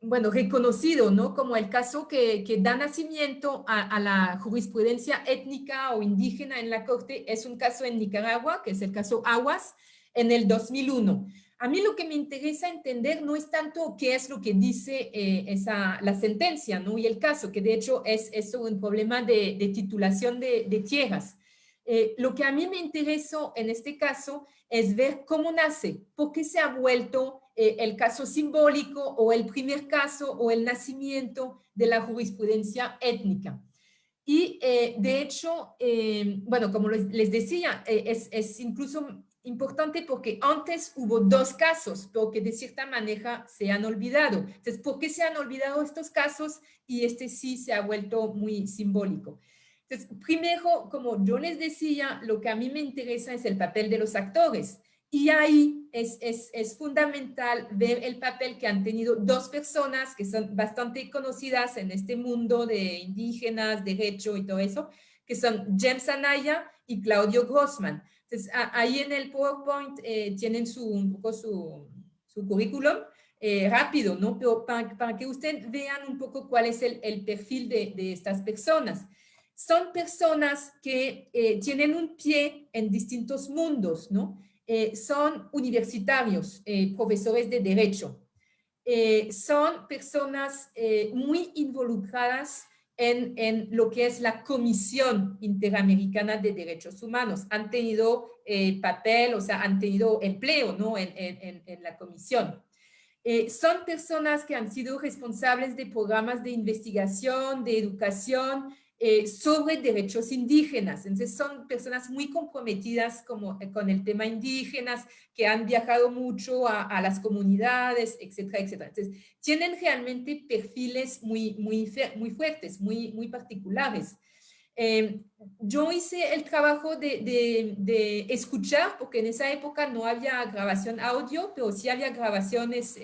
bueno, reconocido, ¿no? Como el caso que da nacimiento a la jurisprudencia étnica o indígena en la Corte es un caso en Nicaragua, que es el caso Aguas, en el 2001. A mí lo que me interesa entender no es tanto qué es lo que dice la sentencia, ¿no? Y el caso, que de hecho es un problema de titulación de tierras. Lo que a mí me interesó en este caso es ver cómo nace, por qué se ha vuelto el caso simbólico o el primer caso o el nacimiento de la jurisprudencia étnica. Y de hecho, bueno, como les decía, es incluso importante porque antes hubo dos casos, pero que de cierta manera se han olvidado. Entonces, ¿por qué se han olvidado estos casos y este sí se ha vuelto muy simbólico? Entonces, primero, como yo les decía, lo que a mí me interesa es el papel de los actores. Y ahí es fundamental ver el papel que han tenido dos personas que son bastante conocidas en este mundo de indígenas, derecho y todo eso, que son James Anaya y Claudio Grossman. Entonces, ahí en el PowerPoint tienen un poco su currículum rápido, ¿no? Pero para que ustedes vean un poco cuál es el perfil de estas personas. Son personas que tienen un pie en distintos mundos, ¿no? Son universitarios, profesores de derecho. Son personas muy involucradas en lo que es la Comisión Interamericana de Derechos Humanos. Han tenido papel, o sea, han tenido empleo, ¿no? en la comisión. Son personas que han sido responsables de programas de investigación, de educación, sobre derechos indígenas. Entonces son personas muy comprometidas con el tema indígenas, que han viajado mucho a las comunidades, etcétera, etcétera. Entonces tienen realmente perfiles muy fuertes, muy particulares. Yo hice el trabajo de escuchar, porque en esa época no había grabación audio, pero sí había grabaciones,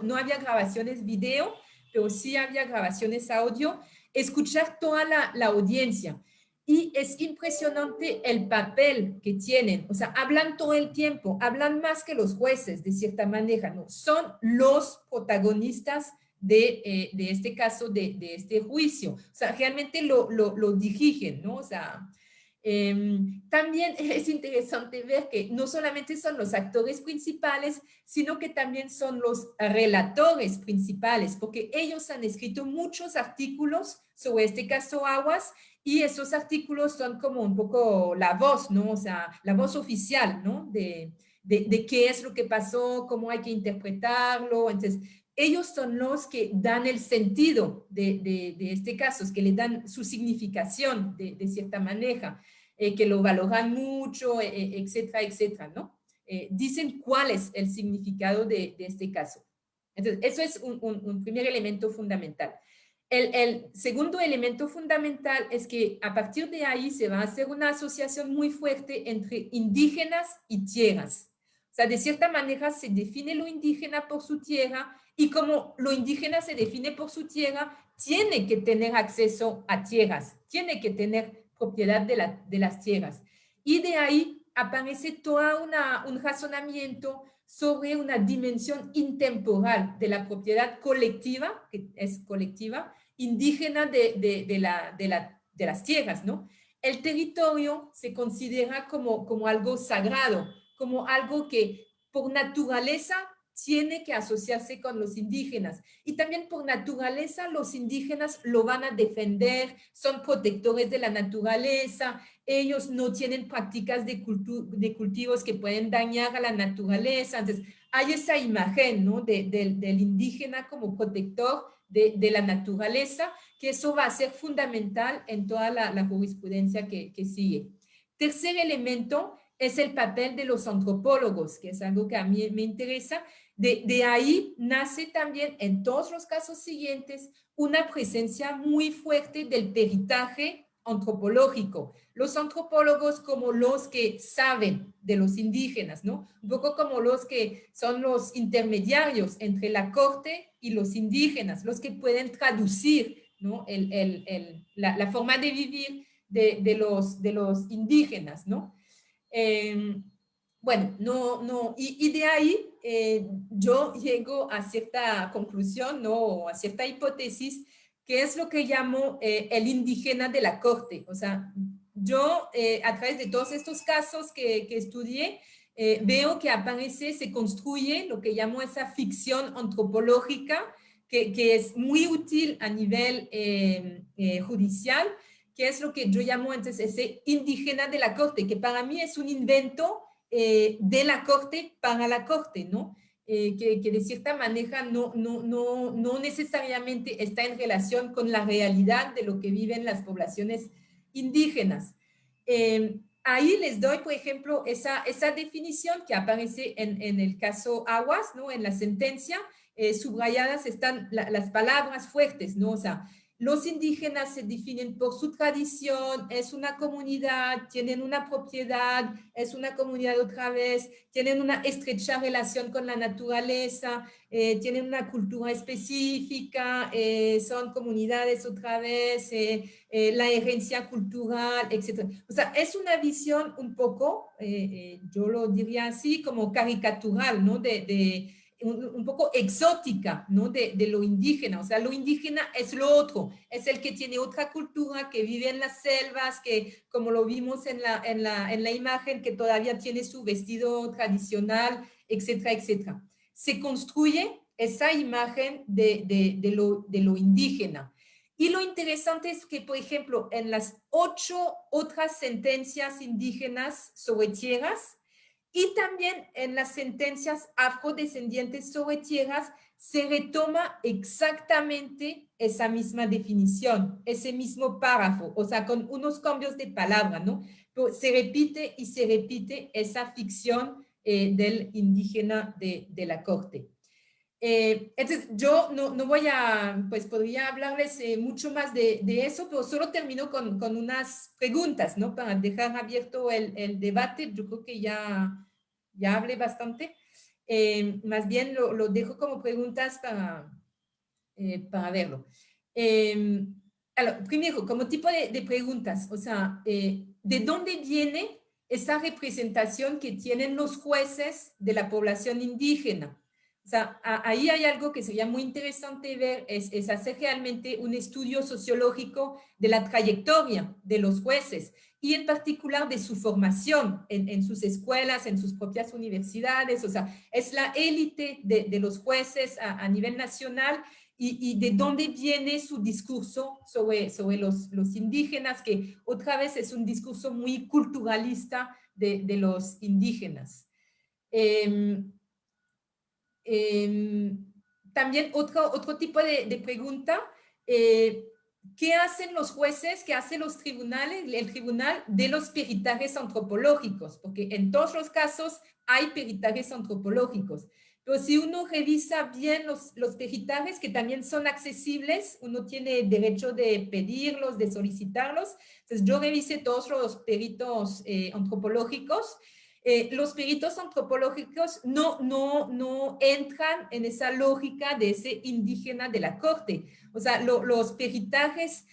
no había grabaciones video, pero sí había grabaciones audio, escuchar toda la audiencia. Y es impresionante el papel que tienen, o sea, hablan todo el tiempo, hablan más que los jueces, de cierta manera, ¿no? Son los protagonistas de este caso, de este juicio. O sea, realmente lo dirigen, ¿no? O sea, también es interesante ver que no solamente son los actores principales, sino que también son los relatores principales, porque ellos han escrito muchos artículos sobre este caso Aguas, y esos artículos son como un poco la voz, ¿no? O sea, la voz oficial, ¿no? De qué es lo que pasó, cómo hay que interpretarlo. Entonces, ellos son los que dan el sentido de este caso, que le dan su significación de cierta manera, que lo valoran mucho, etcétera, etcétera, ¿no? Dicen cuál es el significado de este caso. Entonces, eso es un primer elemento fundamental. El segundo elemento fundamental es que a partir de ahí se va a hacer una asociación muy fuerte entre indígenas y tierras. O sea, de cierta manera se define lo indígena por su tierra, y como lo indígena se define por su tierra, tiene que tener acceso a tierras, tiene que tener propiedad de las tierras. Y de ahí aparece todo un razonamiento sobre una dimensión intemporal de la propiedad colectiva, que es colectiva, indígena de las tierras, ¿no? El territorio se considera como algo sagrado, como algo que por naturaleza tiene que asociarse con los indígenas, y también por naturaleza los indígenas lo van a defender, son protectores de la naturaleza, ellos no tienen prácticas de cultivos que pueden dañar a la naturaleza. Entonces hay esa imagen, ¿no? del indígena como protector de la naturaleza, que eso va a ser fundamental en toda la jurisprudencia que sigue. Tercer elemento es el papel de los antropólogos, que es algo que a mí me interesa. De ahí nace también en todos los casos siguientes una presencia muy fuerte del peritaje antropológico. Los antropólogos como los que saben de los indígenas, ¿no? Un poco como los que son los intermediarios entre la corte y los indígenas, los que pueden traducir, ¿no? la forma de vivir de los indígenas, ¿no? Bueno, y de ahí yo llego a cierta conclusión, ¿no? O a cierta hipótesis, que es lo que llamo el indígena de la corte. O sea, yo a través de todos estos casos que estudié, veo que aparece, se construye lo que llamo esa ficción antropológica, que es muy útil a nivel judicial, que es lo que yo llamo entonces ese indígena de la corte, que para mí es un invento de la corte para la corte, ¿no? Que de cierta manera no necesariamente está en relación con la realidad de lo que viven las poblaciones indígenas. Ahí les doy, por ejemplo, esa definición que aparece en el caso Aguas, ¿no? En la sentencia, subrayadas están las palabras fuertes, ¿no? O sea, los indígenas se definen por su tradición, es una comunidad, tienen una propiedad, es una comunidad otra vez, tienen una estrecha relación con la naturaleza, tienen una cultura específica, son comunidades otra vez, la herencia cultural, etc. O sea, es una visión un poco, yo lo diría así, como caricatural, ¿no? Un poco exótica, ¿no? De lo indígena. O sea, lo indígena es lo otro, es el que tiene otra cultura, que vive en las selvas, que como lo vimos en la imagen, que todavía tiene su vestido tradicional, etcétera, etcétera. Se construye esa imagen de lo indígena. Y lo interesante es que, por ejemplo, en las 8 otras sentencias indígenas sobre tierras, y también en las sentencias afrodescendientes sobre tierras se retoma exactamente esa misma definición, ese mismo párrafo, o sea, con unos cambios de palabra, ¿no? Pero se repite y se repite esa ficción del indígena de la corte. Entonces, yo no voy a, pues podría hablarles mucho más de eso, pero solo termino con unas preguntas, ¿no? Para dejar abierto el debate. Yo creo que ya hablé bastante. Más bien lo dejo como preguntas para verlo. Primero, como tipo de preguntas, o sea, ¿de dónde viene esa representación que tienen los jueces de la población indígena? O sea, ahí hay algo que sería muy interesante ver, es hacer realmente un estudio sociológico de la trayectoria de los jueces y en particular de su formación en sus escuelas, en sus propias universidades. O sea, es la élite de los jueces a nivel nacional y de dónde viene su discurso sobre los indígenas, que otra vez es un discurso muy culturalista de los indígenas. También otro tipo de pregunta, ¿qué hacen los jueces, qué hacen los tribunales, el tribunal de los peritajes antropológicos? Porque en todos los casos hay peritajes antropológicos, pero si uno revisa bien los peritajes, que también son accesibles, uno tiene derecho de pedirlos, de solicitarlos. Entonces yo revisé todos los peritos antropológicos. Los peritos antropológicos no entran en esa lógica de ese indígena de la corte. O sea, los peritajes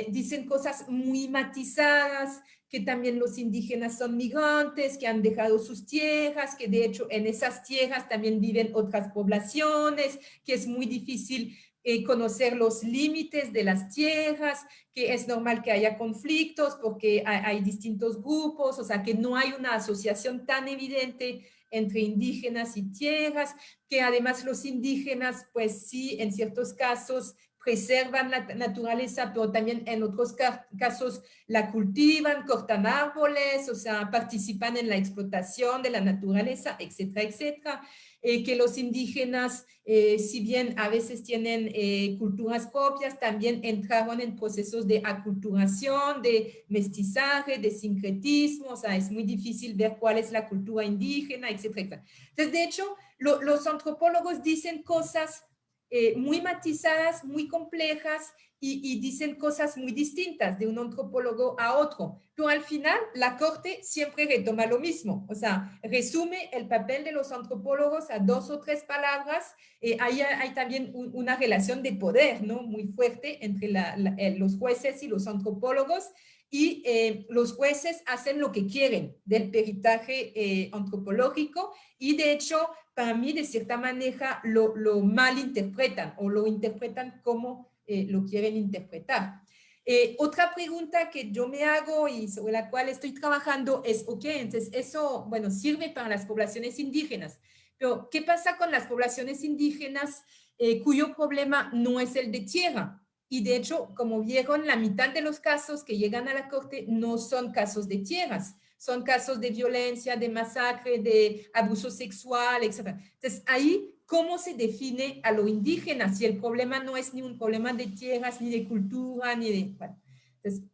dicen cosas muy matizadas, que también los indígenas son migrantes, que han dejado sus tierras, que de hecho en esas tierras también viven otras poblaciones, que es muy difícil conocer los límites de las tierras, que es normal que haya conflictos porque hay distintos grupos, o sea, que no hay una asociación tan evidente entre indígenas y tierras, que además los indígenas, pues sí, en ciertos casos preservan la naturaleza, pero también en otros casos la cultivan, cortan árboles, o sea, participan en la explotación de la naturaleza, etcétera, etcétera. Que los indígenas, si bien a veces tienen culturas propias, también entraron en procesos de aculturación, de mestizaje, de sincretismo, o sea, es muy difícil ver cuál es la cultura indígena, etcétera, etcétera. Entonces, de hecho, los antropólogos dicen cosas muy matizadas, muy complejas y dicen cosas muy distintas de un antropólogo a otro. Pero al final, la corte siempre retoma lo mismo. O sea, resume el papel de los antropólogos a 2 o 3 palabras. Ahí hay también una relación de poder, ¿no? Muy fuerte entre los jueces y los antropólogos. y los jueces hacen lo que quieren del peritaje antropológico y de hecho, para mí, de cierta manera, lo malinterpretan o lo interpretan como lo quieren interpretar. Otra pregunta que yo me hago y sobre la cual estoy trabajando es, ok, entonces eso, bueno, sirve para las poblaciones indígenas, pero ¿qué pasa con las poblaciones indígenas cuyo problema no es el de tierra? Y de hecho, como vieron, la mitad de los casos que llegan a la corte no son casos de tierras, son casos de violencia, de masacre, de abuso sexual, etc. Entonces, ahí, ¿cómo se define a lo indígena? Si el problema no es ni un problema de tierras, ni de cultura, ni de... Bueno, entonces,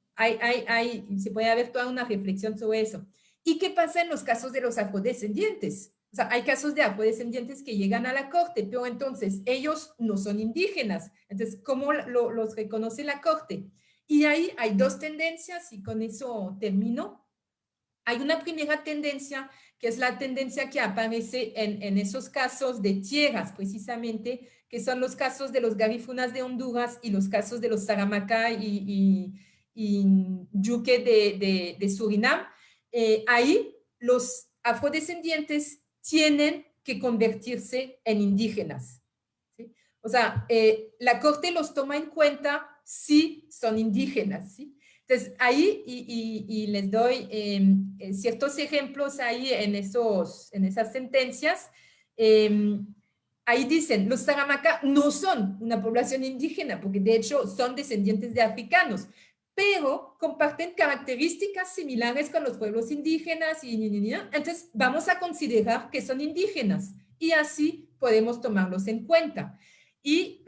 se puede haber toda una reflexión sobre eso. ¿Y qué pasa en los casos de los afrodescendientes? O sea, hay casos de afrodescendientes que llegan a la corte, pero entonces ellos no son indígenas. Entonces, ¿cómo los reconoce la corte? Y ahí hay dos tendencias y con eso termino. Hay una primera tendencia que es la tendencia que aparece en esos casos de tierras, precisamente, que son los casos de los garífunas de Honduras y los casos de los Saramacá y Yuque de Surinam. Ahí los afrodescendientes tienen que convertirse en indígenas. ¿Sí? O sea, la corte los toma en cuenta si son indígenas, ¿sí? Entonces, ahí, y les doy ciertos ejemplos ahí en esas sentencias, ahí dicen, los Saramacá no son una población indígena, porque de hecho son descendientes de africanos, pero comparten características similares con los pueblos indígenas, entonces vamos a considerar que son indígenas, y así podemos tomarlos en cuenta. Y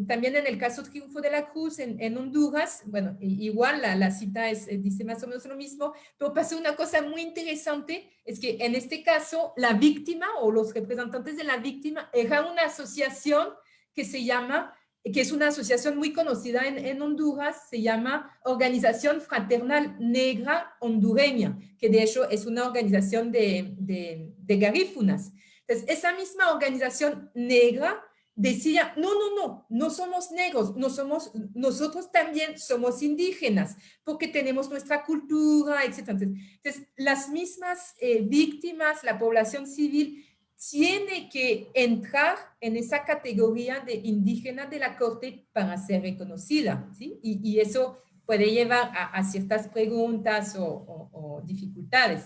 también en el caso Triunfo de la Cruz en Honduras, bueno, igual la cita dice más o menos lo mismo, pero pasó una cosa muy interesante, es que en este caso la víctima o los representantes de la víctima era una asociación que se llama, que es una asociación muy conocida en Honduras, se llama Organización Fraternal Negra Hondureña, que de hecho es una organización de garífunas. Entonces, esa misma organización negra decía, no somos negros, nosotros también somos indígenas, porque tenemos nuestra cultura, etc. Entonces, las mismas víctimas, la población civil, tiene que entrar en esa categoría de indígena de la corte para ser reconocida, ¿sí? Y eso puede llevar a ciertas preguntas o dificultades.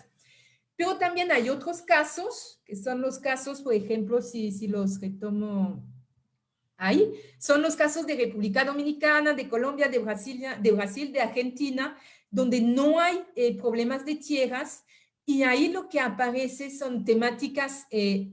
Pero también hay otros casos, que son los casos, por ejemplo, si los retomo ahí, son los casos de República Dominicana, de Colombia, de Brasil, de Argentina, donde no hay problemas de tierras, y ahí lo que aparece son temáticas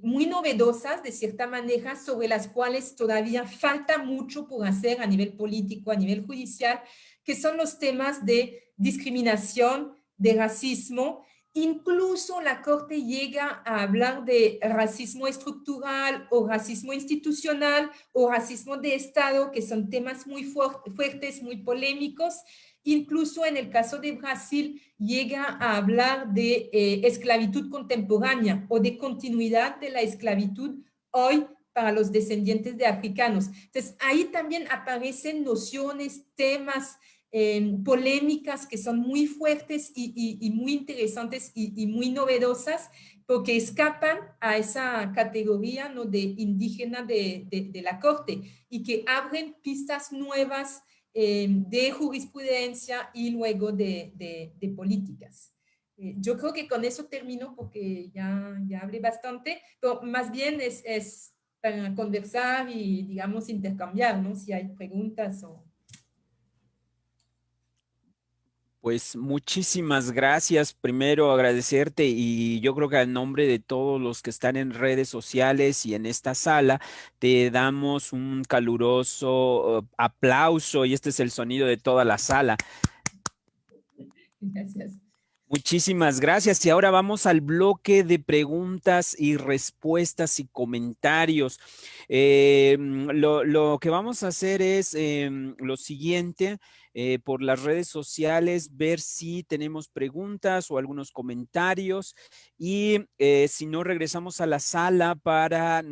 muy novedosas, de cierta manera, sobre las cuales todavía falta mucho por hacer a nivel político, a nivel judicial, que son los temas de discriminación, de racismo. Incluso la Corte llega a hablar de racismo estructural o racismo institucional o racismo de Estado, que son temas muy fuertes, muy polémicos. Incluso en el caso de Brasil llega a hablar de esclavitud contemporánea o de continuidad de la esclavitud hoy para los descendientes de africanos. Entonces, ahí también aparecen nociones, temas, polémicas que son muy fuertes y muy interesantes y muy novedosas, porque escapan a esa categoría, ¿no?, de indígena de la corte y que abren pistas nuevas de jurisprudencia y luego de políticas. Yo creo que con eso termino porque ya hablé bastante, pero más bien es para conversar y, digamos, intercambiar, ¿no? Si hay preguntas o... Pues muchísimas gracias. Primero agradecerte y yo creo que al nombre de todos los que están en redes sociales y en esta sala, te damos un caluroso aplauso y este es el sonido de toda la sala. Gracias. Muchísimas gracias. Y ahora vamos al bloque de preguntas y respuestas y comentarios. Lo que vamos a hacer es lo siguiente, por las redes sociales, ver si tenemos preguntas o algunos comentarios y si no, regresamos a la sala para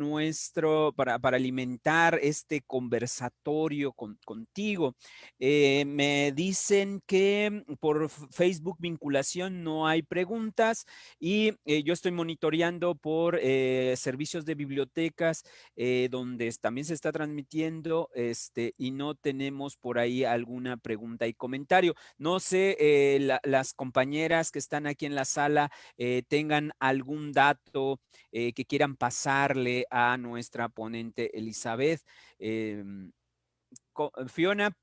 para alimentar este conversatorio contigo. Me dicen que por Facebook vinculación no hay preguntas y yo estoy monitoreando por servicios de bibliotecas donde también se está transmitiendo y no tenemos por ahí alguna pregunta y comentario. No sé, las compañeras que están aquí en la sala tengan algún dato que quieran pasarle a nuestra ponente Elizabeth. Fiona,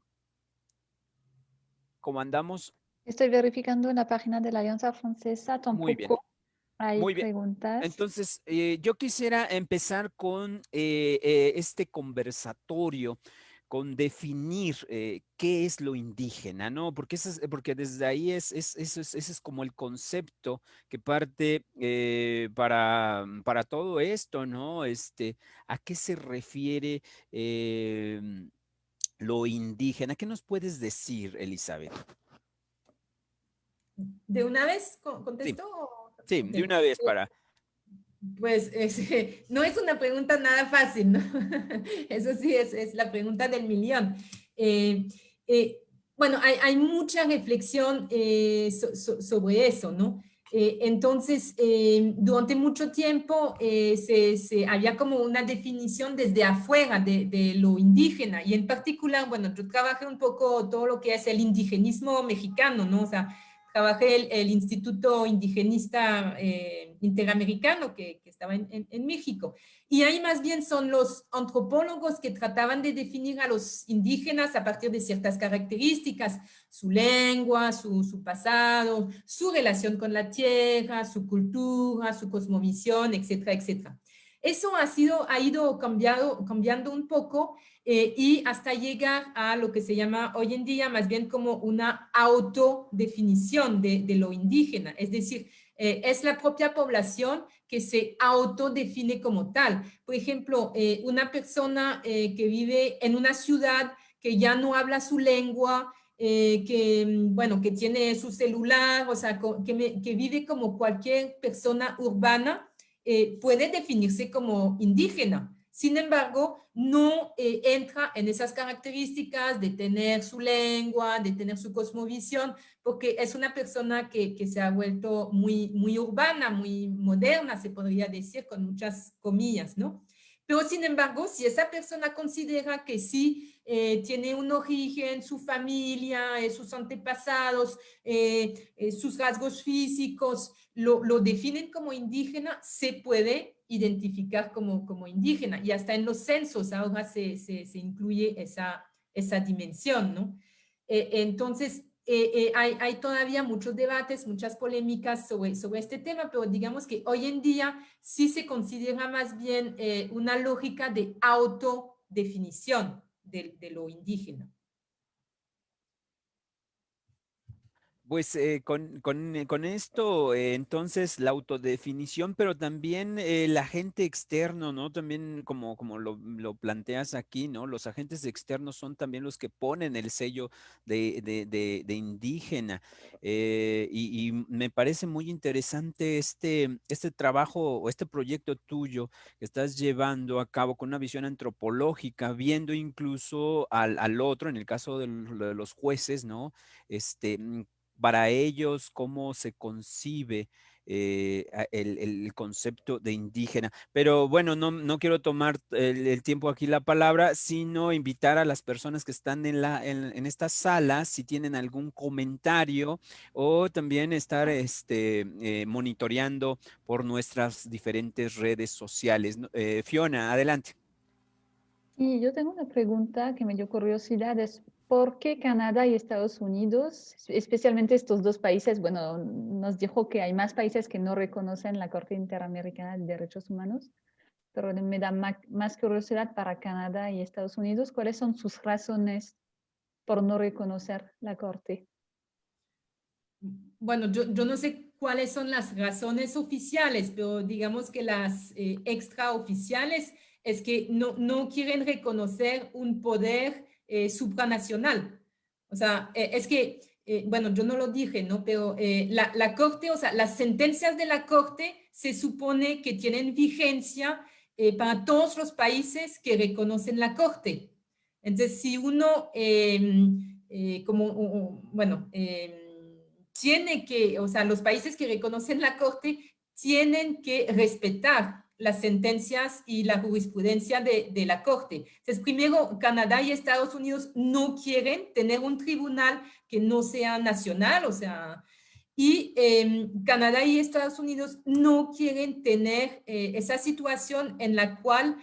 ¿cómo andamos? Estoy verificando en la página de la Alianza Francesa, Muy bien, tampoco hay muy bien. preguntas. Entonces, yo quisiera empezar con este conversatorio, con definir qué es lo indígena, ¿no? Porque desde ahí ese es como el concepto que parte para todo esto, ¿no? ¿A qué se refiere lo indígena? ¿Qué nos puedes decir, Elizabeth? ¿De una vez Sí, contesto? sí, Ok. de una vez para... Pues no es una pregunta nada fácil, ¿no? Eso sí, es la pregunta del millón. Eh, eh, bueno, hay mucha reflexión sobre eso, ¿no? Entonces, durante mucho tiempo había como una definición desde afuera de lo indígena y en particular, bueno, yo trabajé un poco todo lo que es el indigenismo mexicano, ¿no? O sea, trabajé el Instituto Indigenista Interamericano que estaba en México. Y ahí más bien son los antropólogos que trataban de definir a los indígenas a partir de ciertas características, su lengua, su pasado, su relación con la tierra, su cultura, su cosmovisión, etcétera, etcétera. Eso ha ido cambiando un poco y hasta llegar a lo que se llama hoy en día más bien como una autodefinición de lo indígena, es decir, es la propia población que se autodefine como tal. Por ejemplo, una persona que vive en una ciudad que ya no habla su lengua, bueno, que tiene su celular, o sea, que vive como cualquier persona urbana, puede definirse como indígena. Sin embargo, no entra en esas características de tener su lengua, de tener su cosmovisión, porque es una persona que se ha vuelto muy urbana, muy moderna, se podría decir, con muchas comillas, ¿no? Pero sin embargo, si esa persona considera que sí tiene un origen, su familia, sus antepasados, sus rasgos físicos, lo definen como indígena, se puede identificar como indígena. Y hasta en los censos ahora se incluye esa dimensión, ¿no? Entonces, hay todavía muchos debates, muchas polémicas sobre este tema, pero digamos que hoy en día sí se considera más bien una lógica de autodefinición de lo indígena. Pues con esto, entonces, la autodefinición, pero también el agente externo, ¿no? También como lo planteas aquí, ¿no? Los agentes externos son también los que ponen el sello de indígena. Y me parece muy interesante este trabajo o este proyecto tuyo que estás llevando a cabo con una visión antropológica, viendo incluso al otro, en el caso de los jueces, ¿no? Para ellos, cómo se concibe el concepto de indígena. Pero bueno, no quiero tomar el tiempo aquí la palabra, sino invitar a las personas que están en esta sala, si tienen algún comentario o también estar monitoreando por nuestras diferentes redes sociales. Fiona, adelante. Y yo tengo una pregunta que me dio curiosidad, es ¿por qué Canadá y Estados Unidos, especialmente estos dos países? Bueno, nos dijo que hay más países que no reconocen la Corte Interamericana de Derechos Humanos, pero me da más curiosidad para Canadá y Estados Unidos, ¿cuáles son sus razones por no reconocer la Corte? bueno, yo no sé cuáles son las razones oficiales, pero digamos que las extraoficiales es que no quieren reconocer un poder supranacional. O sea, es que, bueno, yo no lo dije, ¿no? Pero la Corte, o sea, las sentencias de la Corte se supone que tienen vigencia para todos los países que reconocen la Corte. Entonces, si uno, bueno, tiene que, o sea, los países que reconocen la Corte tienen que respetar las sentencias y la jurisprudencia de la Corte. Entonces, primero, Canadá y Estados Unidos no quieren tener un tribunal que no sea nacional, o sea, y Canadá y Estados Unidos no quieren tener esa situación en la cual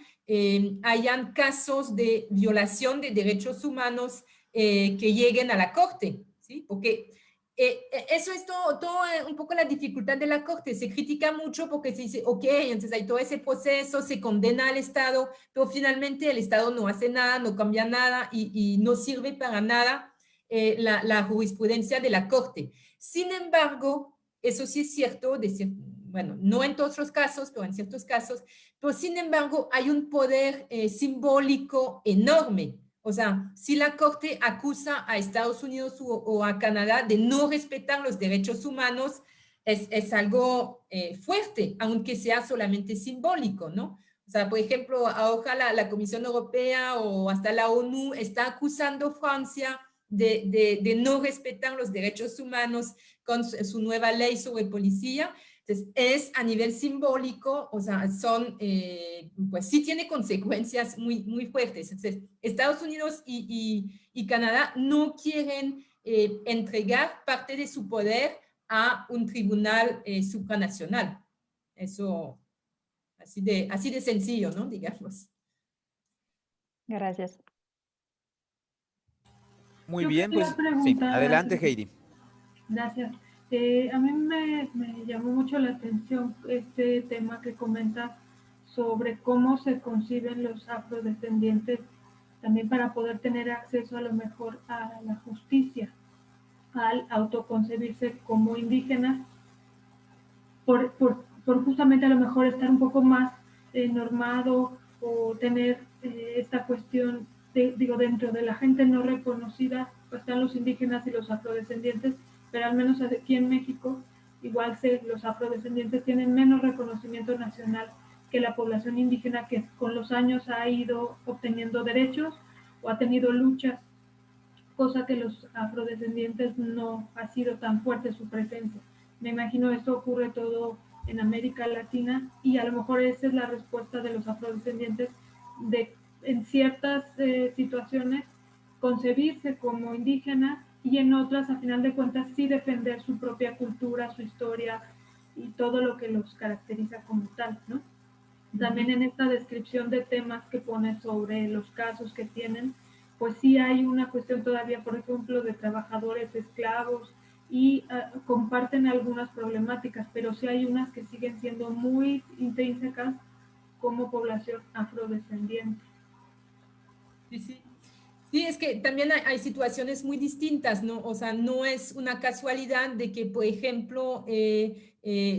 hayan casos de violación de derechos humanos que lleguen a la Corte, ¿sí? Porque eso es todo un poco la dificultad de la Corte. Se critica mucho porque se dice, ok, entonces hay todo ese proceso, se condena al Estado, pero finalmente el Estado no hace nada, no cambia nada y no sirve para nada la jurisprudencia de la Corte. Sin embargo, eso sí es cierto, bueno, no en todos los casos, pero en ciertos casos, pero sin embargo hay un poder simbólico enorme. O sea, si la Corte acusa a Estados Unidos o a Canadá de no respetar los derechos humanos, es algo fuerte, aunque sea solamente simbólico, ¿no? O sea, por ejemplo, ahora la Comisión Europea o hasta la ONU está acusando a Francia de no respetar los derechos humanos con su nueva ley sobre policía. Entonces, es a nivel simbólico, o sea, pues sí tiene consecuencias muy fuertes. Entonces, Estados Unidos y Canadá no quieren entregar parte de su poder a un tribunal supranacional. Eso, así de sencillo, ¿no? Digamos. Gracias. Muy Yo bien, quería pues sí, preguntar, adelante, Heidi. gracias. A mí me llamó mucho la atención este tema que comentas sobre cómo se conciben los afrodescendientes también para poder tener acceso a lo mejor a la justicia, al autoconcebirse como indígenas, por justamente a lo mejor estar un poco más normado o tener esta cuestión, digo, dentro de la gente no reconocida, pues están los indígenas y los afrodescendientes, pero al menos aquí en México, igual los afrodescendientes tienen menos reconocimiento nacional que la población indígena, que con los años ha ido obteniendo derechos o ha tenido luchas, cosa que los afrodescendientes no ha sido tan fuerte su presencia. Me imagino esto ocurre todo en América Latina y a lo mejor esa es la respuesta de los afrodescendientes de en ciertas situaciones concebirse como indígenas y en otras, a final de cuentas, sí defender su propia cultura, su historia y todo lo que los caracteriza como tal, ¿no? También en esta descripción de temas que pone sobre los casos que tienen, pues sí hay una cuestión todavía, por ejemplo, de trabajadores esclavos y comparten algunas problemáticas, pero sí hay unas que siguen siendo muy intrínsecas como población afrodescendiente. Sí, sí. Sí, es que también hay situaciones muy distintas, ¿no? O sea, no es una casualidad de que, por ejemplo,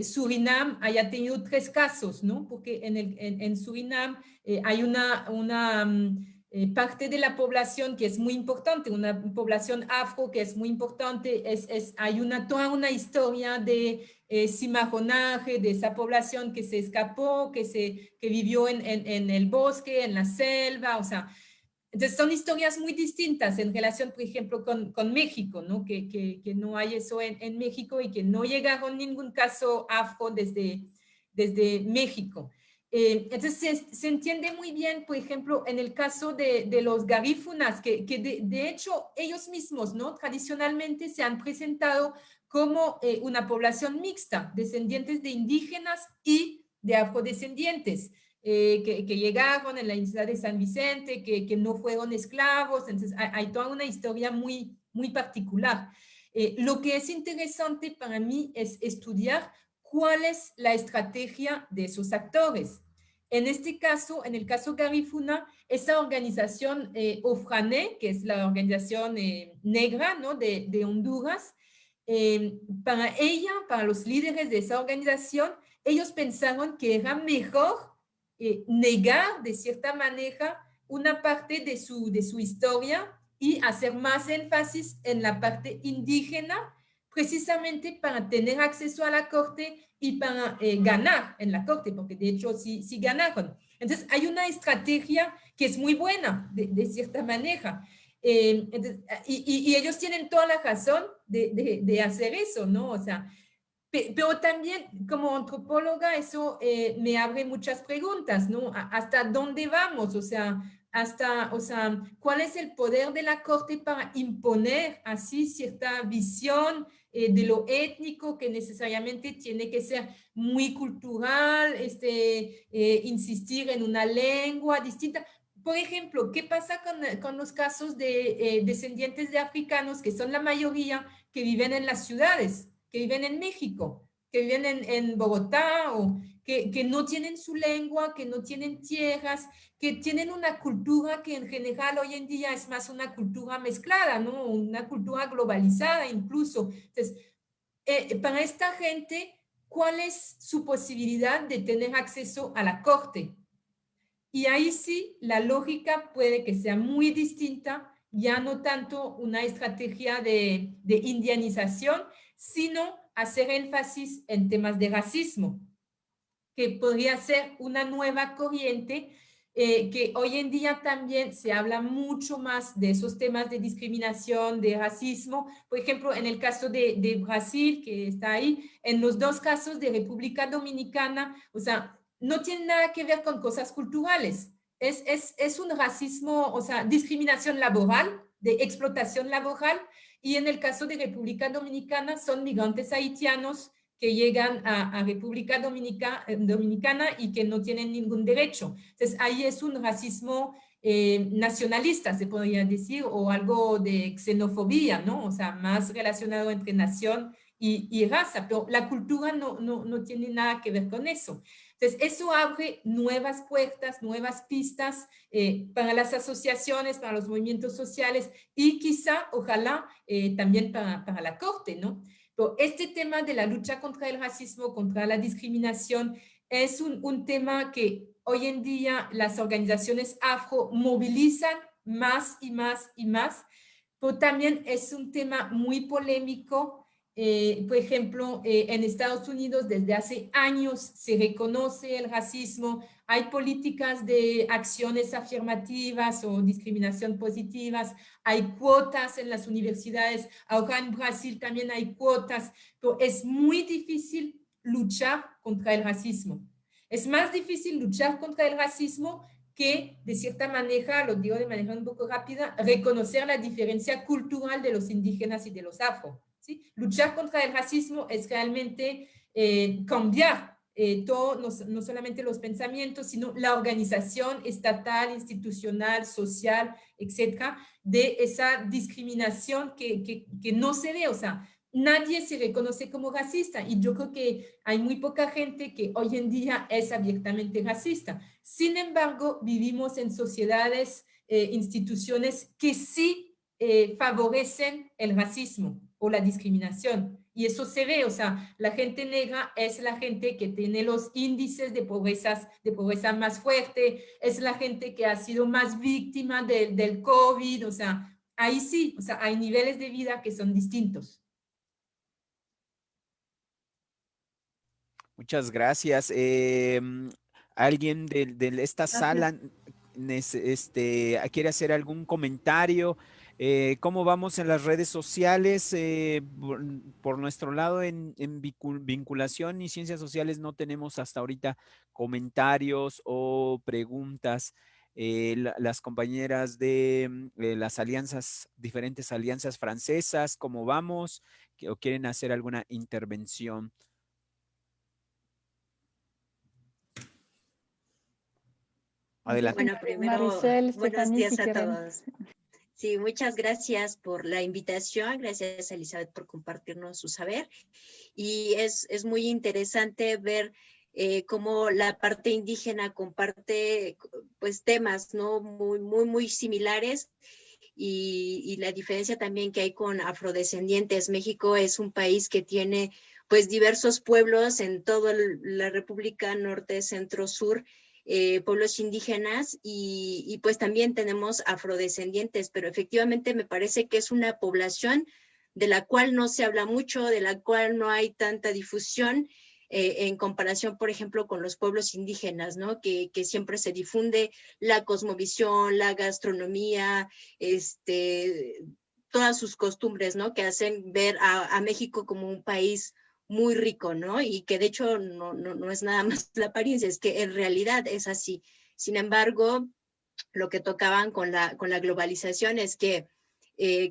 Surinam haya tenido 3 casos, ¿no? Porque en Surinam hay una parte de la población que es muy importante, una población afro que es muy importante, hay toda una historia de cimarronaje de esa población que se escapó, que vivió en el bosque, en la selva, o sea, entonces son historias muy distintas en relación, por ejemplo, con México, ¿no? Que no hay eso en México y que no llegaron ningún caso afro desde México. Entonces se entiende muy bien, por ejemplo, en el caso de los garífunas, que de hecho ellos mismos, ¿no? Tradicionalmente se han presentado como una población mixta, descendientes de indígenas y de afrodescendientes. Que llegaron en la isla de San Vicente, que no fueron esclavos, entonces hay toda una historia muy particular. Lo que es interesante para mí es estudiar cuál es la estrategia de esos actores. En este caso, en el caso Garifuna, esa organización Ofrané, que es la organización negra, ¿no? de Honduras, para ella, para los líderes de esa organización, ellos pensaron que era mejor negar de cierta manera una parte de su historia y hacer más énfasis en la parte indígena, precisamente para tener acceso a la corte y para ganar en la corte, porque de hecho sí ganaron. Entonces hay una estrategia que es muy buena, de cierta manera. Entonces, y ellos tienen toda la razón de hacer eso, ¿no? O sea, pero también como antropóloga eso me abre muchas preguntas, ¿no? ¿Hasta dónde vamos? O sea, ¿cuál es el poder de la corte para imponer así cierta visión de lo étnico que necesariamente tiene que ser muy cultural, insistir en una lengua distinta? Por ejemplo, ¿qué pasa con los casos de descendientes de africanos, que son la mayoría, que viven en las ciudades, que viven en México, que viven en Bogotá, o que no tienen su lengua, que no tienen tierras, que tienen una cultura que en general hoy en día es más una cultura mezclada, ¿no? Una cultura globalizada incluso. Entonces, para esta gente, ¿cuál es su posibilidad de tener acceso a la corte? Y ahí sí, la lógica puede que sea muy distinta, ya no tanto una estrategia de indianización, sino hacer énfasis en temas de racismo, que podría ser una nueva corriente, que hoy en día también se habla mucho más de esos temas de discriminación, de racismo. Por ejemplo, en el caso de Brasil, que está ahí, en los dos casos de República Dominicana, o sea, no tiene nada que ver con cosas culturales. Es un racismo, o sea, discriminación laboral, de explotación laboral, y en el caso de República Dominicana son migrantes haitianos que llegan a República Dominicana y que no tienen ningún derecho. Entonces, ahí es un racismo nacionalista, se podría decir, o algo de xenofobia, ¿no? O sea, más relacionado entre nación y raza, pero la cultura no tiene nada que ver con eso. Entonces, eso abre nuevas puertas, nuevas pistas para las asociaciones, para los movimientos sociales y quizá, ojalá, también para la corte, ¿no? Pero este tema de la lucha contra el racismo, contra la discriminación, es un tema que hoy en día las organizaciones afro movilizan más y más y más, pero también es un tema muy polémico. Por ejemplo, en Estados Unidos desde hace años se reconoce el racismo, hay políticas de acciones afirmativas o discriminación positivas, hay cuotas en las universidades, ahora en Brasil también hay cuotas, pero es muy difícil luchar contra el racismo. Es más difícil luchar contra el racismo que, de cierta manera, lo digo de manera un poco rápida, reconocer la diferencia cultural de los indígenas y de los afro. ¿Sí? Luchar contra el racismo es realmente cambiar todo, no solamente los pensamientos, sino la organización estatal, institucional, social, etcétera, de esa discriminación que no se ve, o sea, nadie se reconoce como racista y yo creo que hay muy poca gente que hoy en día es abiertamente racista. Sin embargo, vivimos en sociedades, instituciones que sí favorecen el racismo o la discriminación. Y eso se ve, o sea, la gente negra es la gente que tiene los índices de pobreza más fuerte, es la gente que ha sido más víctima del COVID, o sea, ahí sí, o sea, hay niveles de vida que son distintos. Muchas gracias. ¿Alguien de esta sala quiere hacer algún comentario? ¿Cómo vamos en las redes sociales? Por nuestro lado, en vinculación y ciencias sociales no tenemos hasta ahorita comentarios o preguntas. Las compañeras de las alianzas, diferentes alianzas francesas, ¿cómo vamos? ¿O quieren hacer alguna intervención? Adelante. Bueno, primero, Maricel, buenos Stephanie, días si a quieren. todos. Sí, muchas gracias por la invitación. Gracias, Elizabeth, por compartirnos su saber. Y es muy interesante ver cómo la parte indígena comparte pues temas, ¿no? Muy similares. y la diferencia también que hay con afrodescendientes. México es un país que tiene pues diversos pueblos en toda la República Norte, Centro, Sur, pueblos indígenas y pues también tenemos afrodescendientes, pero efectivamente me parece que es una población de la cual no se habla mucho, de la cual no hay tanta difusión en comparación, por ejemplo, con los pueblos indígenas, ¿no? Que siempre se difunde la cosmovisión, la gastronomía, todas sus costumbres, ¿no? Que hacen ver a México como un país muy rico, ¿no? Y que de hecho no es nada más la apariencia, es que en realidad es así. Sin embargo, lo que tocaban con la globalización es que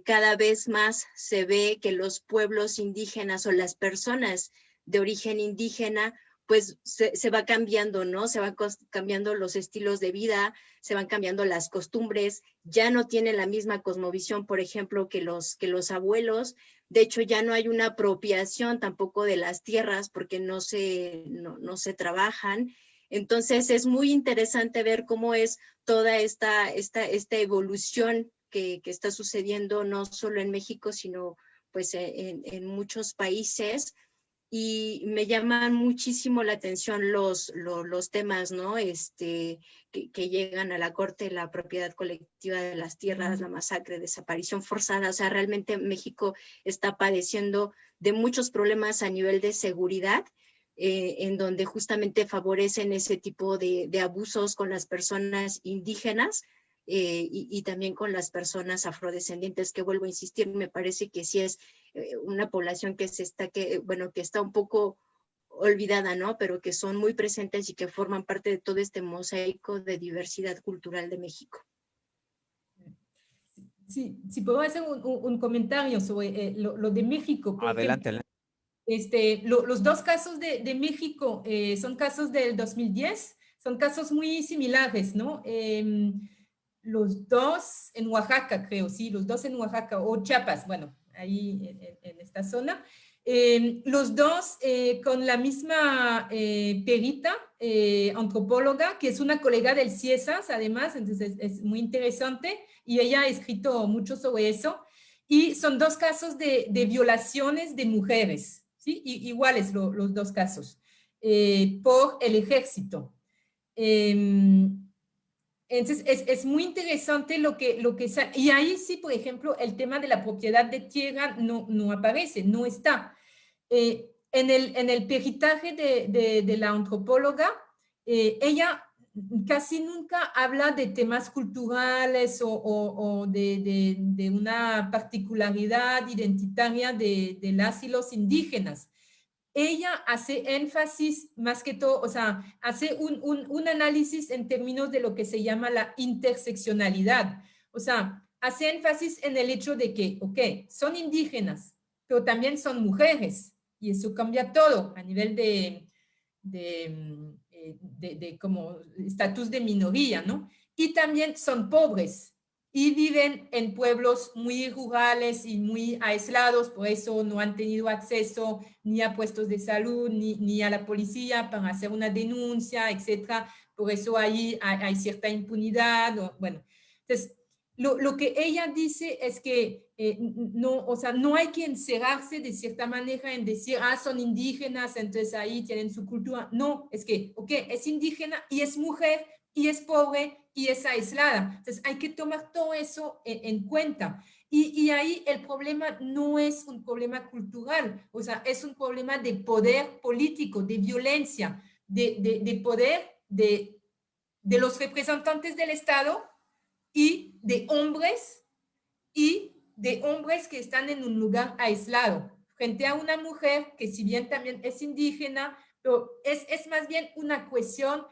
cada vez más se ve que los pueblos indígenas o las personas de origen indígena, pues se va cambiando, ¿no? Se van cambiando los estilos de vida, se van cambiando las costumbres, ya no tienen la misma cosmovisión, por ejemplo, que los abuelos. De hecho, ya no hay una apropiación tampoco de las tierras porque no se trabajan. Entonces, es muy interesante ver cómo es toda esta evolución que está sucediendo no solo en México, sino pues en muchos países. Y me llaman muchísimo la atención los temas, ¿no? Que llegan a la Corte, la propiedad colectiva de las tierras, la masacre, desaparición forzada. O sea, realmente México está padeciendo de muchos problemas a nivel de seguridad, en donde justamente favorecen ese tipo de abusos con las personas indígenas, y también con las personas afrodescendientes, que vuelvo a insistir, me parece que sí es una población que está un poco olvidada, ¿no? Pero que son muy presentes y que forman parte de todo este mosaico de diversidad cultural de México. Sí, si puedo hacer un comentario sobre lo de México. Adelante, adelante. Los dos casos de México son casos del 2010, son casos muy similares, ¿no? Los dos en Oaxaca, creo, sí, los dos en Oaxaca, o Chiapas, bueno, ahí en esta zona. Los dos con la misma perita, antropóloga, que es una colega del CIESAS, además, entonces es muy interesante, y ella ha escrito mucho sobre eso, y son dos casos de violaciones de mujeres, ¿sí? Iguales los dos casos, por el ejército. Entonces, es muy interesante lo que y ahí sí, por ejemplo, el tema de la propiedad de tierra no aparece, no está. En el peritaje de la antropóloga, ella casi nunca habla de temas culturales o de una particularidad identitaria de las y los indígenas. Ella hace énfasis más que todo, o sea, hace un análisis en términos de lo que se llama la interseccionalidad. O sea, hace énfasis en el hecho de que, ok, son indígenas, pero también son mujeres, y eso cambia todo a nivel de como estatus de minoría, ¿no? Y también son pobres y viven en pueblos muy rurales y muy aislados, por eso no han tenido acceso ni a puestos de salud, ni a la policía para hacer una denuncia, etcétera. Por eso ahí hay cierta impunidad, bueno. Entonces, lo que ella dice es que o sea, no hay que encerrarse de cierta manera en decir, son indígenas, entonces ahí tienen su cultura. No, es que, ok, es indígena y es mujer y es pobre y es aislada. Entonces hay que tomar todo eso en cuenta. Y ahí el problema no es un problema cultural, o sea, es un problema de poder político, de violencia, de poder de los representantes del Estado y de hombres que están en un lugar aislado, frente a una mujer que si bien también es indígena, pero es más bien una cuestión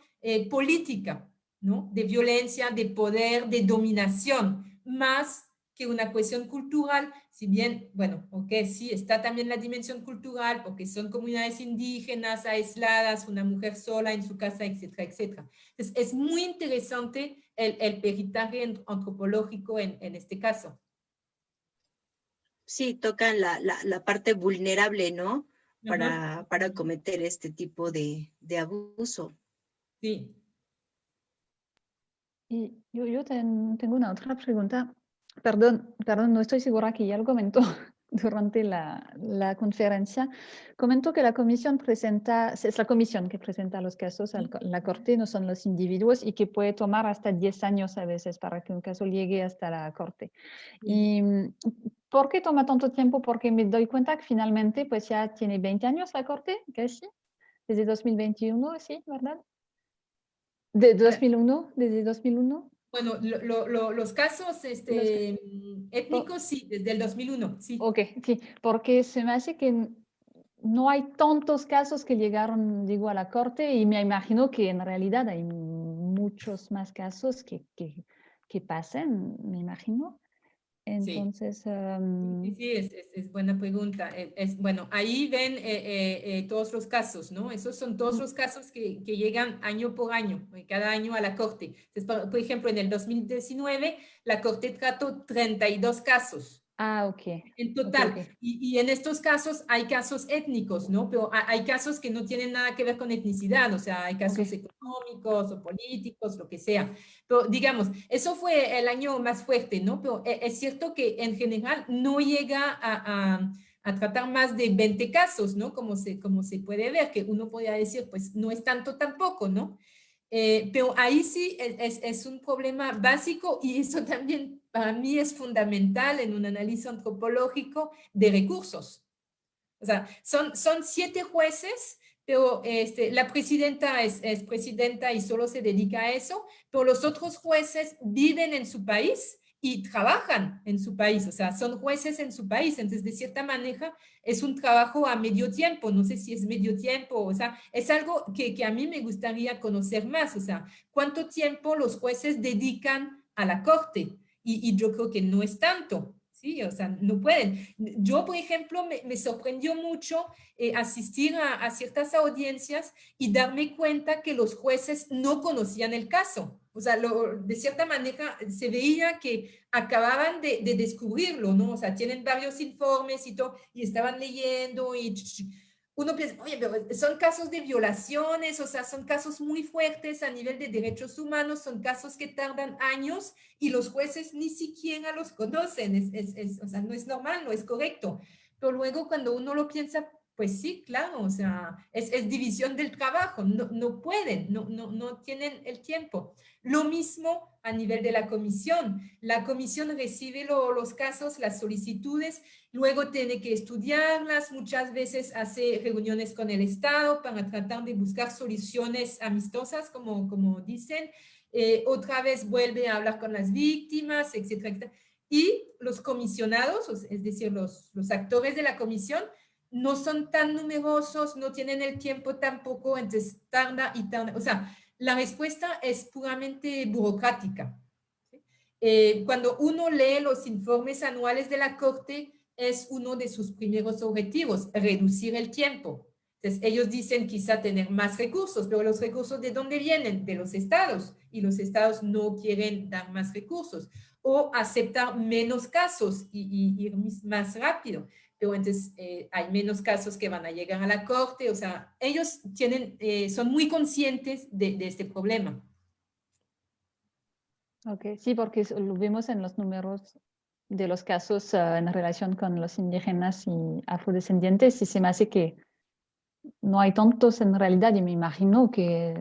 política, ¿no? De violencia, de poder, de dominación, más que una cuestión cultural, si bien, bueno, ok, sí, está también la dimensión cultural, porque son comunidades indígenas, aisladas, una mujer sola en su casa, etcétera, etcétera. Entonces, es muy interesante el peritaje antropológico en este caso. Sí, tocan la parte vulnerable, ¿no? Para cometer este tipo de abuso. Sí. Y yo tengo una otra pregunta. Perdón, no estoy segura que ya lo comentó durante la conferencia. Comentó que la comisión es la comisión que presenta los casos a la corte, no son los individuos, y que puede tomar hasta 10 años a veces para que un caso llegue hasta la corte. ¿Y por qué toma tanto tiempo? Porque me doy cuenta que finalmente pues ya tiene 20 años la corte, casi, desde 2021, sí, ¿verdad? De 2001, desde 2001. Bueno, los casos étnicos, sí, desde el 2001, sí. Ok, sí, porque se me hace que no hay tantos casos que llegaron, digo, a la corte, y me imagino que en realidad hay muchos más casos que pasen, me imagino. Entonces, Sí, es buena pregunta. Bueno, ahí ven todos los casos, ¿no? Esos son todos los casos que llegan año por año, cada año a la Corte. Entonces, por ejemplo, en el 2019, la Corte trató 32 casos. ok. En total, Ok. y en estos casos hay casos étnicos, ¿no? Pero hay casos que no tienen nada que ver con etnicidad, o sea, hay casos económicos o políticos, lo que sea. Pero digamos, eso fue el año más fuerte, ¿no? Pero es cierto que en general no llega a tratar más de 20 casos, ¿no? Como se puede ver, que uno podría decir, pues no es tanto tampoco, ¿no? Pero ahí sí es un problema básico, y eso también para mí es fundamental en un análisis antropológico de recursos. O sea, son 7 jueces, pero la presidenta es presidenta y solo se dedica a eso, pero los otros jueces viven en su país y trabajan en su país, o sea, son jueces en su país. Entonces, de cierta manera, es un trabajo a medio tiempo, no sé si es medio tiempo, o sea, es algo que a mí me gustaría conocer más, o sea, cuánto tiempo los jueces dedican a la corte, y yo creo que no es tanto. Sí, o sea, no pueden. Yo, por ejemplo, me sorprendió mucho asistir a ciertas audiencias y darme cuenta que los jueces no conocían el caso. O sea, de cierta manera se veía que acababan de descubrirlo, ¿no? O sea, tienen varios informes y todo, y estaban leyendo y uno piensa, oye, pero son casos de violaciones, o sea, son casos muy fuertes a nivel de derechos humanos, son casos que tardan años y los jueces ni siquiera los conocen. O sea, no es normal, no es correcto. Pero luego cuando uno lo piensa, pues sí, claro, o sea, es división del trabajo, no pueden, no tienen el tiempo. Lo mismo a nivel de la comisión. La comisión recibe los casos, las solicitudes, luego tiene que estudiarlas, muchas veces hace reuniones con el Estado para tratar de buscar soluciones amistosas, como dicen. Otra vez vuelve a hablar con las víctimas, etcétera, etcétera. Y los comisionados, es decir, los actores de la comisión, no son tan numerosos, no tienen el tiempo tampoco, entonces tarda y tarda. O sea, la respuesta es puramente burocrática. Cuando uno lee los informes anuales de la Corte, es uno de sus primeros objetivos, reducir el tiempo. Entonces, ellos dicen quizá tener más recursos, pero los recursos ¿de dónde vienen? De los estados, y los estados no quieren dar más recursos, o aceptar menos casos y ir más rápido. Pero entonces hay menos casos que van a llegar a la corte, o sea, ellos son muy conscientes de este problema. Ok, sí, porque lo vimos en los números de los casos en relación con los indígenas y afrodescendientes, y se me hace que no hay tantos en realidad, y me imagino que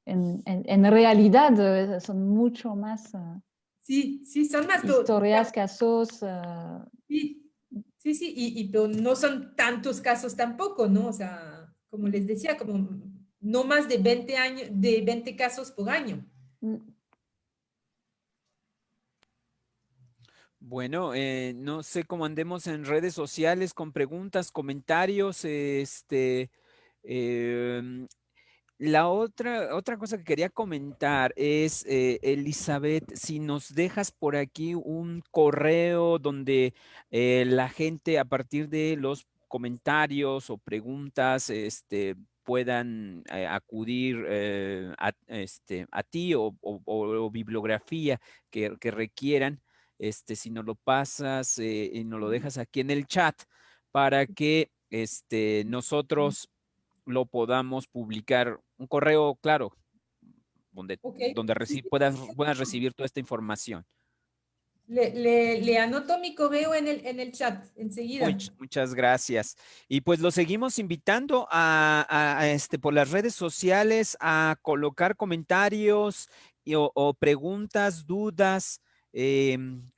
en realidad son mucho más Sí, son más. historias, casos. Sí, pero no son tantos casos tampoco, ¿no? O sea, como les decía, como no más de 20 años, de 20 casos por año. Bueno, no sé cómo andemos en redes sociales con preguntas, comentarios, la otra cosa que quería comentar es, Elizabeth, si nos dejas por aquí un correo donde la gente a partir de los comentarios o preguntas puedan acudir a ti o bibliografía que requieran, si nos lo pasas y nos lo dejas aquí en el chat para que nosotros lo podamos publicar. Un correo, claro, donde Okay. puedas recibir toda esta información. Le anoto mi correo en el chat enseguida. Muchas gracias. Y pues lo seguimos invitando por las redes sociales a colocar comentarios o preguntas, dudas en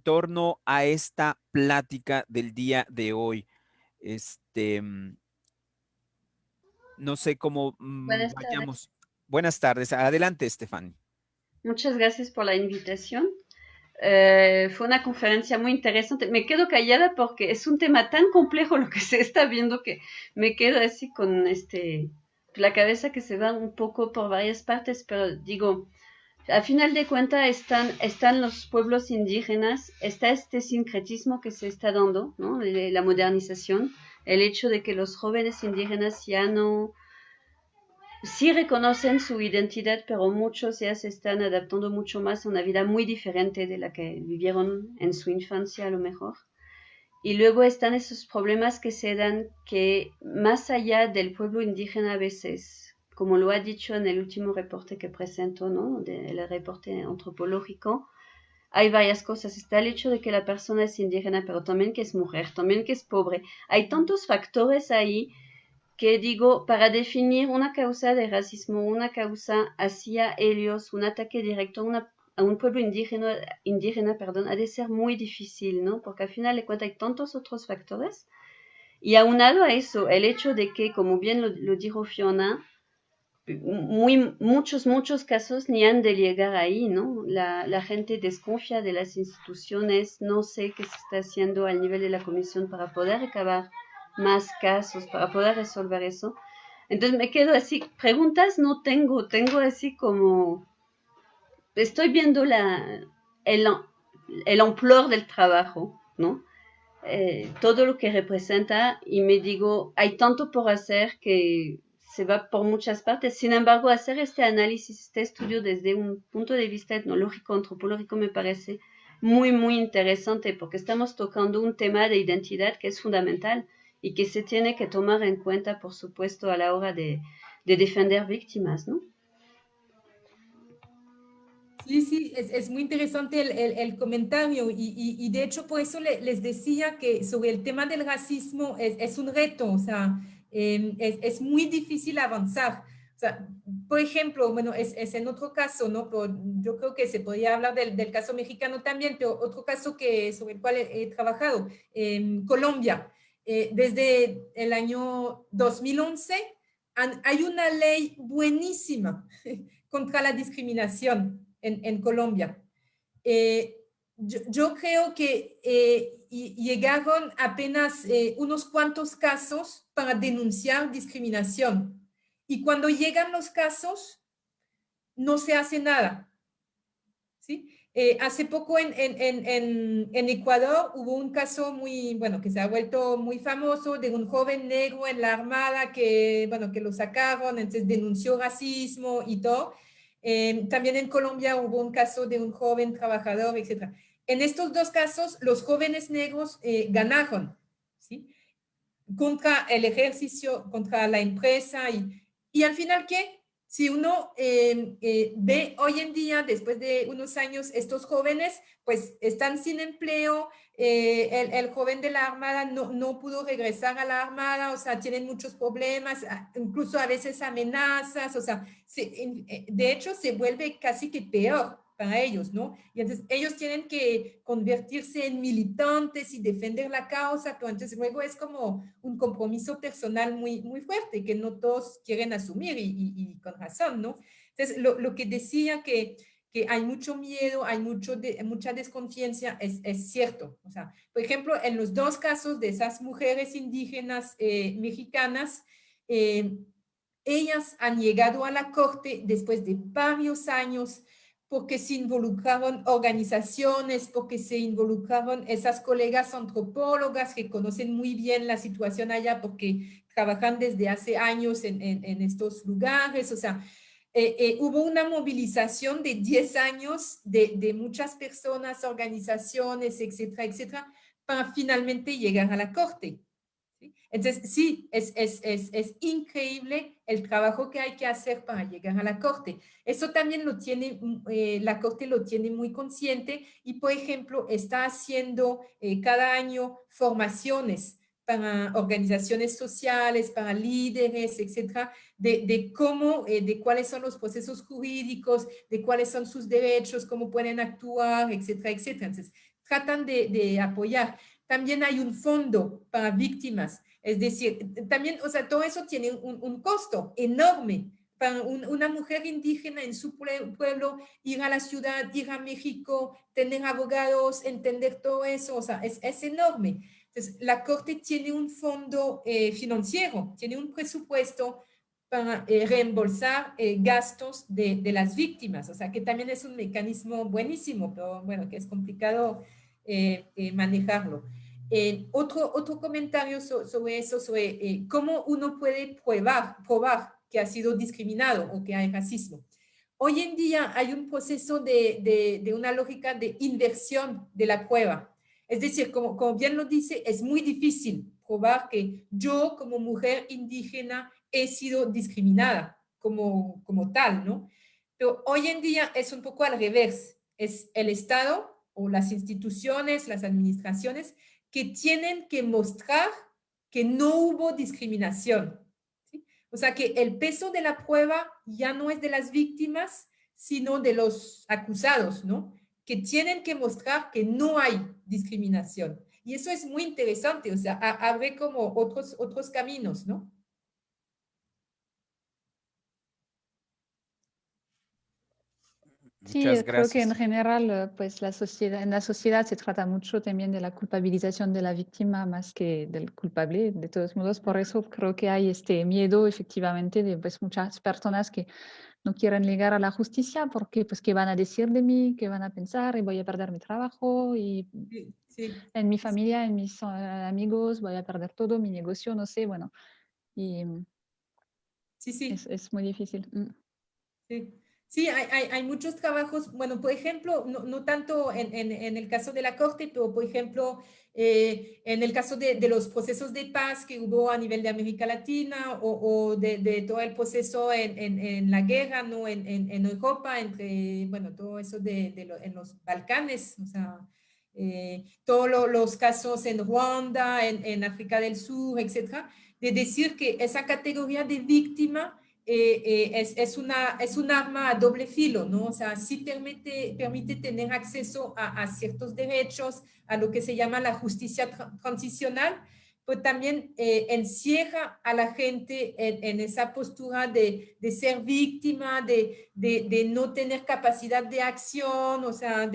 torno a esta plática del día de hoy. No sé cómo Buenas tardes. vayamos. Buenas tardes. Adelante, Estefan. Muchas gracias por la invitación. Fue una conferencia muy interesante. Me quedo callada porque es un tema tan complejo lo que se está viendo que me quedo así con la cabeza que se va un poco por varias partes, pero digo, al final de cuentas están los pueblos indígenas, está este sincretismo que se está dando, ¿no? De la modernización, el hecho de que los jóvenes indígenas ya no sí reconocen su identidad, pero muchos ya se están adaptando mucho más a una vida muy diferente de la que vivieron en su infancia a lo mejor. Y luego están esos problemas que se dan que más allá del pueblo indígena a veces, como lo ha dicho en el último reporte que presentó, ¿no? El reporte antropológico, hay varias cosas. Está el hecho de que la persona es indígena, pero también que es mujer, también que es pobre. Hay tantos factores ahí que digo, para definir una causa de racismo, una causa hacia ellos, un ataque directo a un pueblo indígena, ha de ser muy difícil, ¿no? Porque al final de cuentas hay tantos otros factores. Y aunado a eso, el hecho de que, como bien lo dijo Fiona, muchos casos ni han de llegar ahí, ¿no? La gente desconfía de las instituciones, no sé qué se está haciendo al nivel de la comisión para poder recabar más casos, para poder resolver eso. Entonces me quedo así, preguntas no tengo así como, estoy viendo el amplor del trabajo, ¿no? Todo lo que representa y me digo, hay tanto por hacer que se va por muchas partes. Sin embargo, hacer este análisis, este estudio desde un punto de vista etnológico, antropológico, me parece muy, muy interesante porque estamos tocando un tema de identidad que es fundamental y que se tiene que tomar en cuenta, por supuesto, a la hora de defender víctimas, ¿no? Sí, es muy interesante el comentario y de hecho por eso les decía que sobre el tema del racismo es un reto, o sea, es muy difícil avanzar. O sea, por ejemplo, bueno, es en otro caso, ¿no? Pero yo creo que se podría hablar del caso mexicano también, pero otro caso sobre el cual he trabajado, Colombia. Desde el año 2011 hay una ley buenísima contra la discriminación en Colombia. Yo creo que llegaron apenas unos cuantos casos para denunciar discriminación. Y cuando llegan los casos, no se hace nada. ¿Sí? Hace poco en Ecuador hubo un caso muy, bueno, que se ha vuelto muy famoso de un joven negro en la armada que, bueno, que lo sacaron, entonces denunció racismo y todo. También en Colombia hubo un caso de un joven trabajador, etc. En estos dos casos, los jóvenes negros ganaron, ¿sí? Contra el ejercicio, contra la empresa y al final, ¿qué? Si uno ve hoy en día, después de unos años, estos jóvenes pues están sin empleo, el joven de la Armada no pudo regresar a la Armada, o sea, tienen muchos problemas, incluso a veces amenazas, o sea, de hecho se vuelve casi que peor para ellos, ¿no? Y entonces ellos tienen que convertirse en militantes y defender la causa, pero entonces luego es como un compromiso personal muy, muy fuerte que no todos quieren asumir y con razón, ¿no? Entonces, lo que decía que hay mucho miedo, hay mucha desconfianza, es cierto. O sea, por ejemplo, en los dos casos de esas mujeres indígenas mexicanas, ellas han llegado a la corte después de varios años porque se involucraron organizaciones, porque se involucraron esas colegas antropólogas que conocen muy bien la situación allá porque trabajan desde hace años en estos lugares, o sea, hubo una movilización de 10 años de muchas personas, organizaciones, etcétera, etcétera, para finalmente llegar a la corte. ¿sí? Entonces, sí, es increíble el trabajo que hay que hacer para llegar a la Corte. Eso también lo tiene, la Corte lo tiene muy consciente y, por ejemplo, está haciendo cada año formaciones para organizaciones sociales, para líderes, etcétera, de cómo, de cuáles son los procesos jurídicos, de cuáles son sus derechos, cómo pueden actuar, etcétera, etcétera. Entonces, tratan de apoyar. También hay un fondo para víctimas, es decir, también, o sea, todo eso tiene un costo enorme. Para una mujer indígena en su pueblo, ir a la ciudad, ir a México, tener abogados, entender todo eso, o sea, es enorme. Entonces, la Corte tiene un fondo financiero, tiene un presupuesto para reembolsar gastos de las víctimas, o sea, que también es un mecanismo buenísimo, pero bueno, que es complicado manejarlo. Otro comentario sobre eso, sobre cómo uno puede probar que ha sido discriminado o que hay racismo. Hoy en día hay un proceso de una lógica de inversión de la prueba. Es decir, como bien lo dice, es muy difícil probar que yo como mujer indígena he sido discriminada como tal, ¿no? Pero hoy en día es un poco al revés. Es el Estado o las instituciones, las administraciones, que tienen que mostrar que no hubo discriminación. ¿Sí? O sea, que el peso de la prueba ya no es de las víctimas, sino de los acusados, ¿no? Que tienen que mostrar que no hay discriminación. Y eso es muy interesante, o sea, abre como otros caminos, ¿no? Sí, Muchas creo que en gracias. general, pues la sociedad, en la sociedad se trata mucho también de la culpabilización de la víctima más que del culpable. De todos modos, por eso creo que hay este miedo efectivamente de pues, muchas personas que no quieren llegar a la justicia porque pues qué van a decir de mí, qué van a pensar y voy a perder mi trabajo y Sí, sí, en mi familia, en mis amigos, voy a perder todo, mi negocio, no sé, bueno, y sí, sí. es muy difícil. Sí, sí, hay muchos trabajos, bueno, por ejemplo, no tanto en el caso de la Corte, pero por ejemplo, en el caso de los procesos de paz que hubo a nivel de América Latina o de todo el proceso en la guerra, ¿no? En Europa, entre, bueno, todo eso en los Balcanes, o sea, todos los casos en Ruanda, en África del Sur, etcétera, de decir que esa categoría de víctima es un arma a doble filo, ¿no? O sea, sí permite tener acceso a ciertos derechos, a lo que se llama la justicia transicional, pero también encierra a la gente en esa postura de ser víctima, de no tener capacidad de acción, o sea,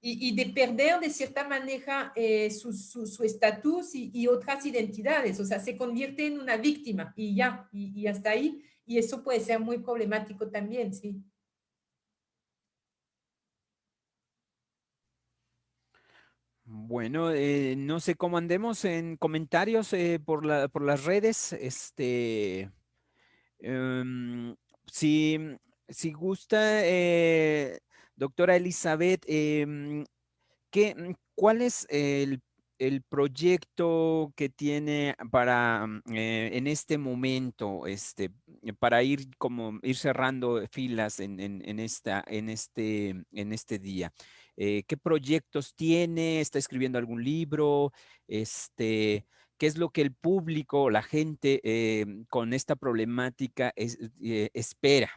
y de perder de cierta manera su estatus y otras identidades, o sea, se convierte en una víctima y ya, y hasta ahí. Y eso puede ser muy problemático también, sí. Bueno, no sé cómo andemos en comentarios por las redes. Em, si, si gusta, doctora Elizabeth, ¿cuál es el proyecto que tiene para en este momento, para ir cerrando filas en este día? ¿Qué proyectos tiene? ¿Está escribiendo algún libro? ¿Qué es lo que el público, la gente con esta problemática espera?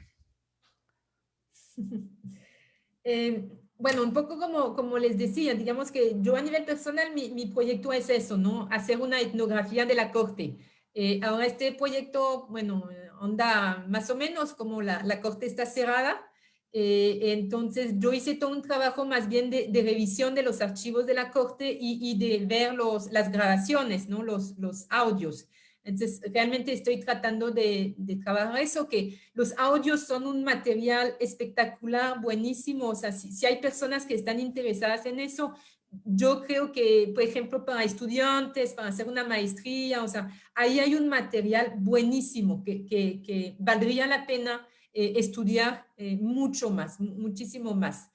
Bueno, un poco como les decía, digamos que yo a nivel personal, mi proyecto es eso, ¿no? Hacer una etnografía de la corte. Ahora este proyecto, bueno, onda más o menos como la corte está cerrada, entonces yo hice todo un trabajo más bien de revisión de los archivos de la corte y de ver las grabaciones, ¿no? Los audios. Entonces, realmente estoy tratando de trabajar eso, que los audios son un material espectacular, buenísimo. O sea, si hay personas que están interesadas en eso, yo creo que, por ejemplo, para estudiantes, para hacer una maestría, o sea, ahí hay un material buenísimo que valdría la pena estudiar mucho más, muchísimo más.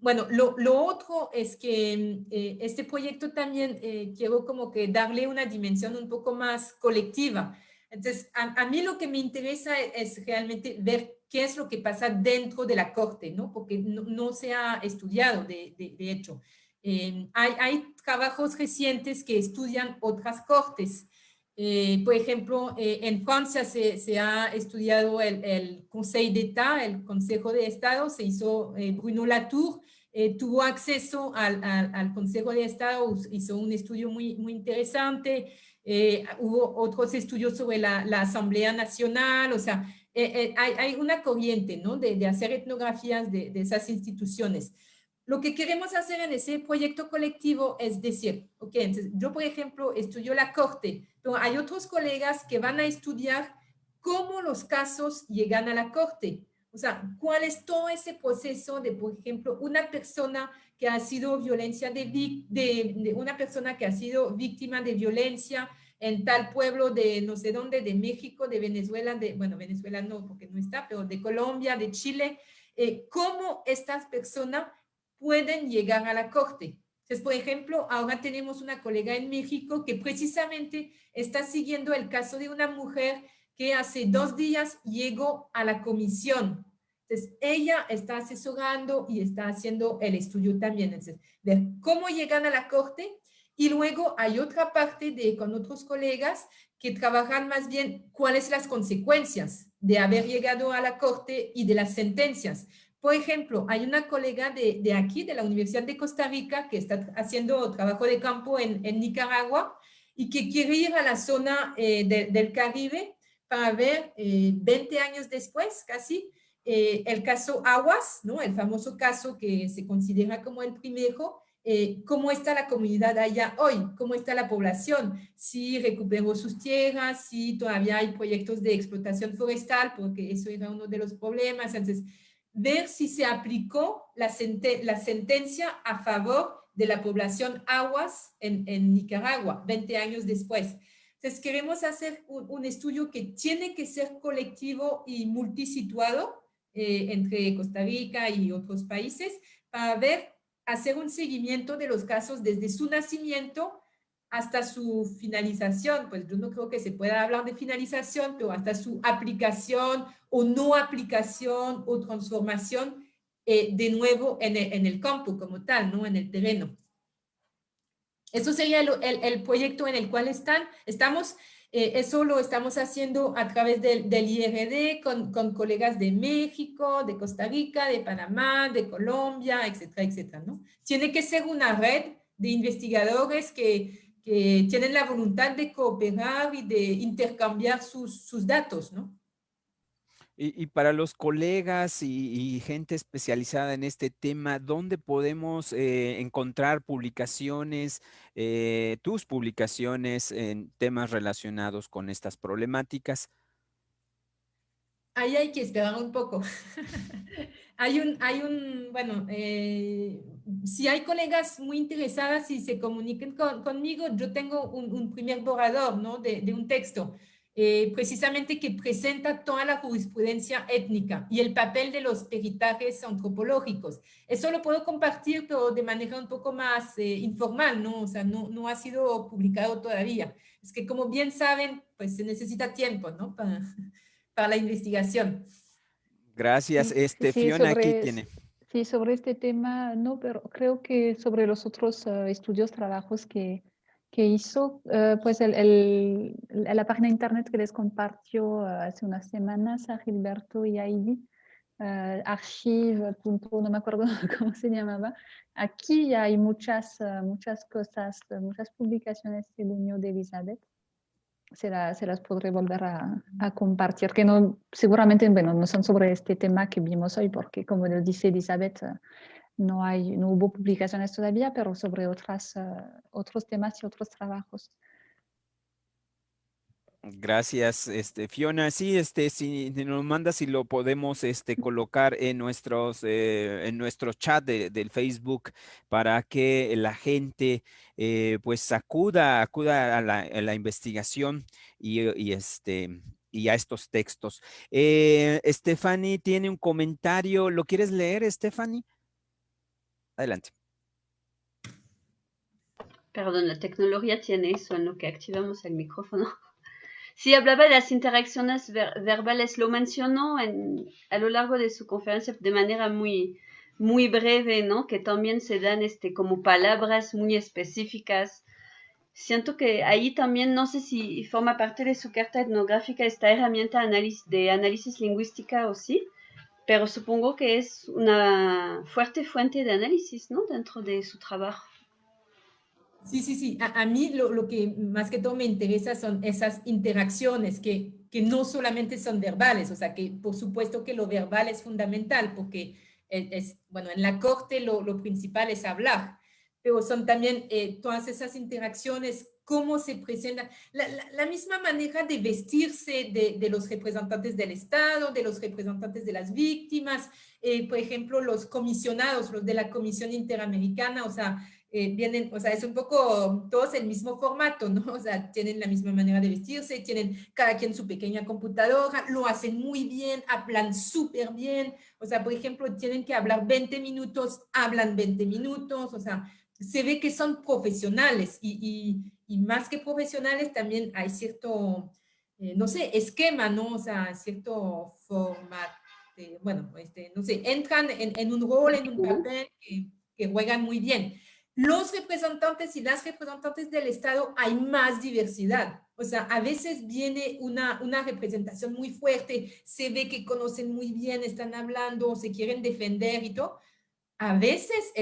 Bueno, lo otro es que este proyecto también quiero como que darle una dimensión un poco más colectiva. Entonces, a mí lo que me interesa es realmente ver qué es lo que pasa dentro de la corte, ¿no? Porque no se ha estudiado, de hecho. Hay trabajos recientes que estudian otras cortes. Por ejemplo, en Francia se ha estudiado el Conseil d'État, el Consejo de Estado, se hizo Bruno Latour, tuvo acceso al Consejo de Estado, hizo un estudio muy interesante, hubo otros estudios sobre la Asamblea Nacional, o sea, hay una corriente, ¿no? de hacer etnografías de esas instituciones. Lo que queremos hacer en ese proyecto colectivo es decir, ok, entonces yo, por ejemplo, estudio la corte, pero hay otros colegas que van a estudiar cómo los casos llegan a la corte. O sea, cuál es todo ese proceso de, por ejemplo, una persona que ha sido una persona que ha sido víctima de violencia en tal pueblo de no sé dónde, de México, de Venezuela, bueno, Venezuela no, porque no está, pero de Colombia, de Chile, cómo estas personas pueden llegar a la corte. Entonces, por ejemplo, ahora tenemos una colega en México que precisamente está siguiendo el caso de una mujer que hace 2 días llegó a la comisión. Entonces, ella está asesorando y está haciendo el estudio también. Entonces, ver cómo llegan a la corte y luego hay otra parte con otros colegas que trabajan más bien cuáles son las consecuencias de haber llegado a la corte y de las sentencias. Por ejemplo, hay una colega de aquí, de la Universidad de Costa Rica, que está haciendo trabajo de campo en Nicaragua y que quiere ir a la zona del Caribe para ver 20 años después, casi, el caso Aguas, ¿no? El famoso caso que se considera como el primero, cómo está la comunidad allá hoy, cómo está la población, si recuperó sus tierras, si todavía hay proyectos de explotación forestal, porque eso era uno de los problemas. Entonces, ver si se aplicó la sentencia a favor de la población Aguas en Nicaragua, 20 años después. Entonces, queremos hacer un estudio que tiene que ser colectivo y multisituado entre Costa Rica y otros países para hacer un seguimiento de los casos desde su nacimiento hasta su finalización. Pues yo no creo que se pueda hablar de finalización, pero hasta su aplicación o no aplicación o transformación de nuevo en el campo como tal, ¿no? En el terreno. Eso sería el proyecto en el cual estamos. Eso lo estamos haciendo a través del IRD con colegas de México, de Costa Rica, de Panamá, de Colombia, etcétera, etcétera, ¿no? Tiene que ser una red de investigadores que tienen la voluntad de cooperar y de intercambiar sus datos, ¿no? Y para los colegas y gente especializada en este tema, ¿dónde podemos encontrar publicaciones, tus publicaciones en temas relacionados con estas problemáticas? Ahí hay que esperar un poco. Bueno, si hay colegas muy interesadas y se comuniquen conmigo, yo tengo un primer borrador, ¿no? de un texto, precisamente que presenta toda la jurisprudencia étnica y el papel de los peritajes antropológicos. Eso lo puedo compartir, pero de manera un poco más informal, ¿no? O sea, no ha sido publicado todavía. Es que como bien saben, pues se necesita tiempo, ¿no? Para la investigación. Gracias. Sí, Fiona aquí tiene. sí, sobre este tema, no, pero creo que sobre los otros estudios, trabajos que hizo, pues la página internet que les compartió hace unas semanas a Gilberto y a Heidi, archive. No me acuerdo cómo se llamaba. Aquí hay muchas cosas, muchas publicaciones según yo de Elizabeth. Se las podré volver a compartir, que no, seguramente, bueno, no son sobre este tema que vimos hoy, porque como nos dice Elizabeth, no hubo publicaciones todavía, pero sobre otros temas y otros trabajos. Gracias, Fiona. Sí, si nos mandas, si lo podemos colocar en en nuestro chat del Facebook para que la gente pues acuda a la investigación y a estos textos. Stephanie tiene un comentario. ¿Lo quieres leer, Stephanie? Adelante. Perdón, la tecnología tiene eso en lo que activamos el micrófono. Sí, hablaba de las interacciones verbales, lo mencionó a lo largo de su conferencia de manera muy, muy breve, ¿no? Que también se dan como palabras muy específicas. Siento que ahí también, no sé si forma parte de su carta etnográfica esta herramienta de análisis lingüística o sí, pero supongo que es una fuerte fuente de análisis, ¿no? Dentro de su trabajo. Sí, sí, sí. A mí lo que más que todo me interesa son esas interacciones que no solamente son verbales, o sea, que por supuesto que lo verbal es fundamental, porque bueno, en la corte lo principal es hablar, pero son también todas esas interacciones, cómo se presentan, la misma manera de vestirse de los representantes del Estado, de los representantes de las víctimas, por ejemplo, los comisionados, los de la Comisión Interamericana, o sea, vienen, o sea, es un poco todos el mismo formato, ¿no? O sea, tienen la misma manera de vestirse, tienen cada quien su pequeña computadora, lo hacen muy bien, hablan súper bien, o sea, por ejemplo, tienen que hablar 20 minutos, hablan 20 minutos, o sea, se ve que son profesionales y más que profesionales también hay cierto, no sé, esquema, ¿no? O sea, cierto formato, bueno, no sé, entran en un rol, en un papel que juegan muy bien. Los representantes y las representantes del Estado hay más diversidad. O sea, a veces viene una representación muy fuerte, se ve que conocen muy bien, están hablando, se quieren defender y todo. A veces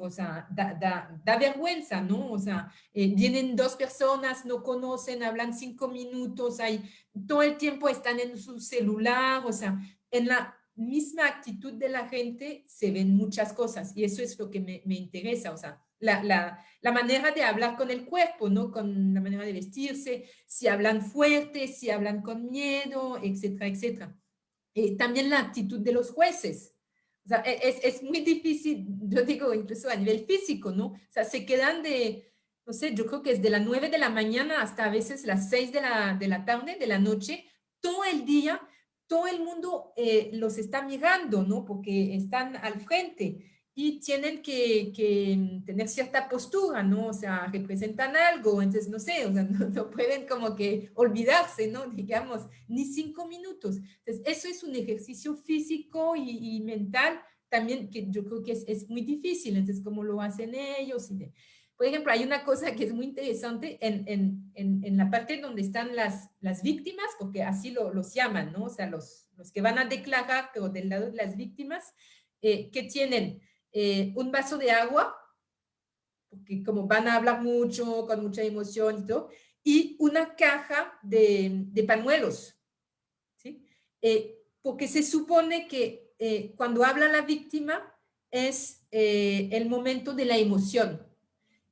o sea, da vergüenza, ¿no? O sea, vienen dos personas, no conocen, hablan 5 minutos, todo el tiempo están en su celular, o sea, en la misma actitud de la gente se ven muchas cosas y eso es lo que me interesa, o sea, la manera de hablar con el cuerpo, ¿no? Con la manera de vestirse, si hablan fuerte, si hablan con miedo, etcétera, etcétera. También la actitud de los jueces. O sea, es muy difícil, yo digo, incluso a nivel físico, ¿no? O sea, se quedan no sé, yo creo que es de las 9 de la mañana hasta a veces las 6 de la tarde, de la noche, todo el día, todo el mundo los está mirando, ¿no? Porque están al frente y tienen que tener cierta postura, ¿no? O sea, representan algo, entonces, no sé, o sea, no pueden como que olvidarse, ¿no? Digamos, ni 5 minutos. Entonces, eso es un ejercicio físico y mental también que yo creo que es muy difícil, entonces, ¿cómo lo hacen ellos? Por ejemplo, hay una cosa que es muy interesante en la parte donde están las víctimas, porque así los llaman, ¿no? O sea, los que van a declarar, pero del lado de las víctimas, que tienen un vaso de agua, porque como van a hablar mucho, con mucha emoción y todo, y una caja de pañuelos, ¿sí? Porque se supone que cuando habla la víctima es el momento de la emoción.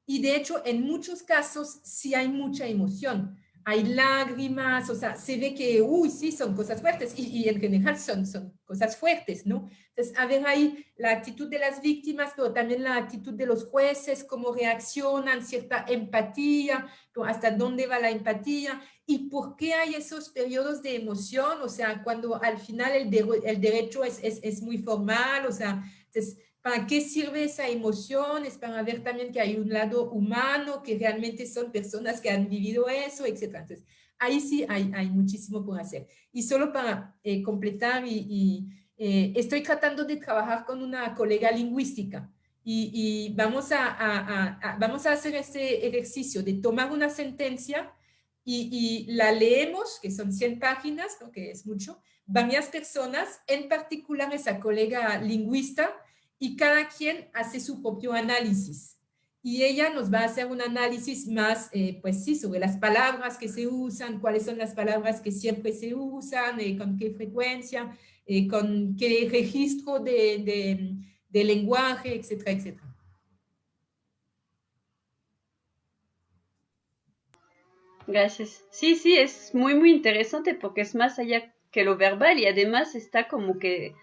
Y de hecho, en muchos casos sí hay mucha emoción. Hay lágrimas, o sea, se ve que, uy, sí, son cosas fuertes y en general son cosas fuertes, ¿no? Entonces, a ver ahí la actitud de las víctimas, pero también la actitud de los jueces, cómo reaccionan, cierta empatía, hasta dónde va la empatía y por qué hay esos periodos de emoción, o sea, cuando al final el derecho es muy formal, o sea, entonces, ¿para qué sirve esa emoción? Es para ver también que hay un lado humano, que realmente son personas que han vivido eso, etc. Entonces, ahí sí hay muchísimo por hacer. Y solo para completar, estoy tratando de trabajar con una colega lingüística y vamos a hacer este ejercicio de tomar una sentencia y la leemos, que son 100 páginas, ¿no? Que es mucho, varias personas, en particular esa colega lingüista, y cada quien hace su propio análisis. Y ella nos va a hacer un análisis más, pues sí, sobre las palabras que se usan, cuáles son las palabras que siempre se usan, con qué frecuencia, con qué registro de lenguaje, etcétera, etcétera. Gracias. Sí, sí, es muy, muy interesante porque es más allá que lo verbal y además está como que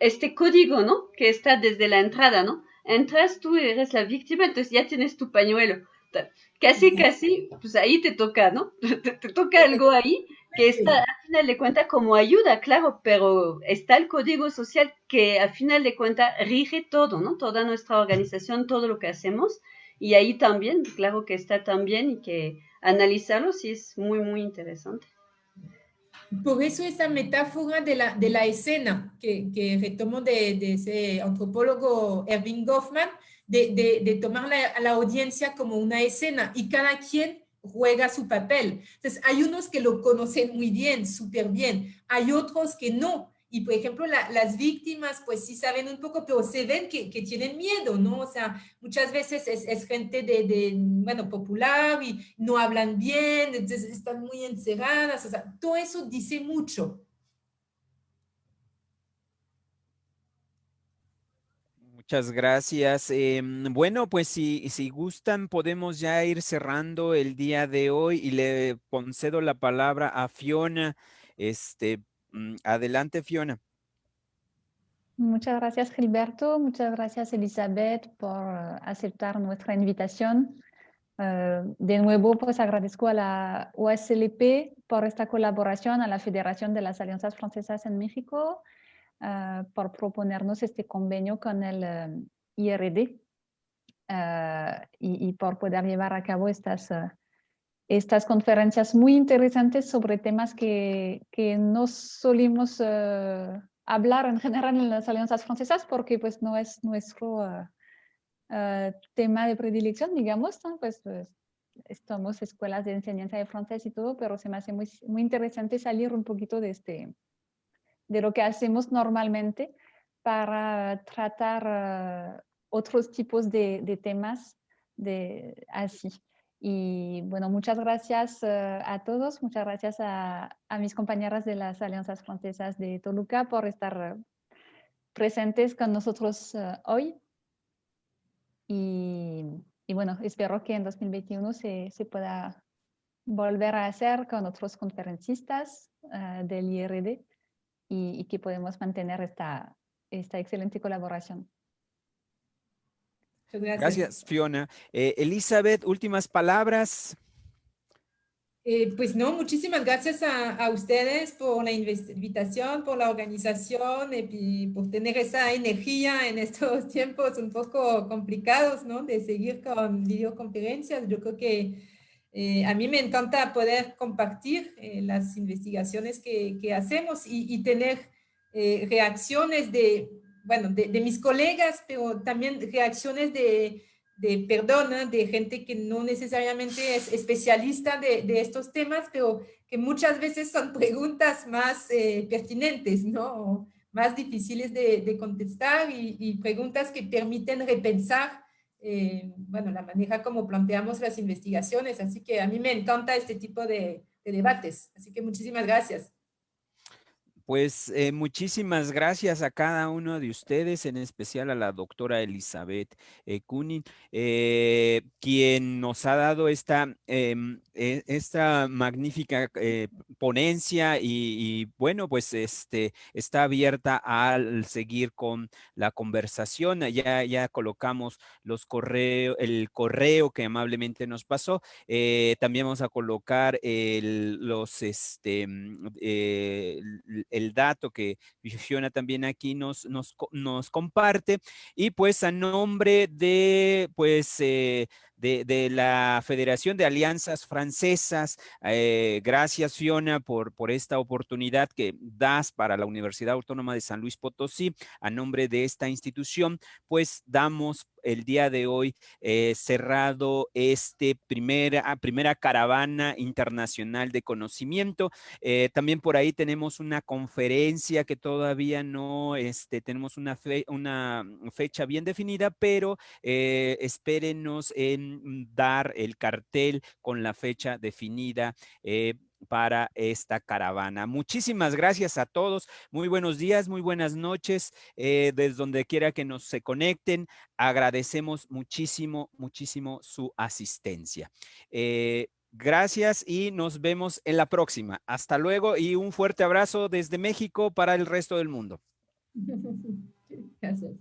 este código, ¿no? Que está desde la entrada, ¿no? Entras, tú eres la víctima, entonces ya tienes tu pañuelo. Casi, casi, pues ahí te toca, ¿no? Te toca algo ahí que está final de cuentas como ayuda, claro, pero está el código social que al final de cuentas rige todo, ¿no? Toda nuestra organización, todo lo que hacemos, y ahí también, claro que está también y que analizarlo sí es muy, muy interesante. Por eso esa metáfora de la escena que retomo de ese antropólogo Erving Goffman, de tomar a la audiencia como una escena y cada quien juega su papel. Entonces, hay unos que lo conocen muy bien, súper bien, hay otros que no. Y, por ejemplo, las víctimas, pues sí saben un poco, pero se ven que tienen miedo, ¿no? O sea, muchas veces es gente bueno, popular y no hablan bien, entonces están muy encerradas, o sea, todo eso dice mucho. Muchas gracias. Bueno, pues si gustan, podemos ya ir cerrando el día de hoy y le concedo la palabra a Fiona. Adelante, Fiona. Muchas gracias, Gilberto. Muchas gracias, Elizabeth, por aceptar nuestra invitación. De nuevo, pues agradezco a la USLP por esta colaboración, a la Federación de las Alianzas Francesas en México, por proponernos este convenio con el IRD y por poder llevar a cabo estas conferencias muy interesantes sobre temas que no solimos hablar en general en las alianzas francesas porque pues no es nuestro tema de predilección, digamos, ¿no? Pues estamos escuelas de enseñanza de francés y todo, pero se me hace muy, muy interesante salir un poquito de lo que hacemos normalmente para tratar otros tipos de temas así. Y bueno, muchas gracias a todos, muchas gracias a mis compañeras de las Alianzas Francesas de Toluca por estar presentes con nosotros hoy. Y bueno, espero que en 2021 se pueda volver a hacer con otros conferencistas del IRD y que podemos mantener esta excelente colaboración. Muchas Gracias, Fiona. Elizabeth, últimas palabras. Pues no, muchísimas gracias a ustedes por la invitación, por la organización y por tener esa energía en estos tiempos un poco complicados, ¿no? De seguir con videoconferencias. Yo creo que a mí me encanta poder compartir las investigaciones que hacemos y tener reacciones bueno, de mis colegas, pero también reacciones perdona, de gente que no necesariamente es especialista de estos temas, pero que muchas veces son preguntas más pertinentes, ¿no? O más difíciles de contestar y preguntas que permiten repensar, bueno, la manera como planteamos las investigaciones. Así que a mí me encanta este tipo de debates. Así que muchísimas gracias. Pues muchísimas gracias a cada uno de ustedes, en especial a la doctora Elizabeth Kunin, quien nos ha dado esta magnífica ponencia y bueno, pues está abierta al seguir con la conversación. Ya colocamos el correo que amablemente nos pasó. También vamos a colocar el dato que Fiona también aquí nos comparte, y pues a nombre de de la Federación de Alianzas Francesas, gracias Fiona por esta oportunidad que das para la Universidad Autónoma de San Luis Potosí. A nombre de esta institución, pues damos el día de hoy cerrado primera caravana internacional de conocimiento. También por ahí tenemos una conferencia que todavía no tenemos una fecha bien definida, pero espérenos en dar el cartel con la fecha definida para esta caravana. Muchísimas gracias a todos. Muy buenos días, muy buenas noches, desde donde quiera que se conecten. Agradecemos muchísimo, muchísimo su asistencia. Gracias y nos vemos en la próxima. Hasta luego y un fuerte abrazo desde México para el resto del mundo. Gracias.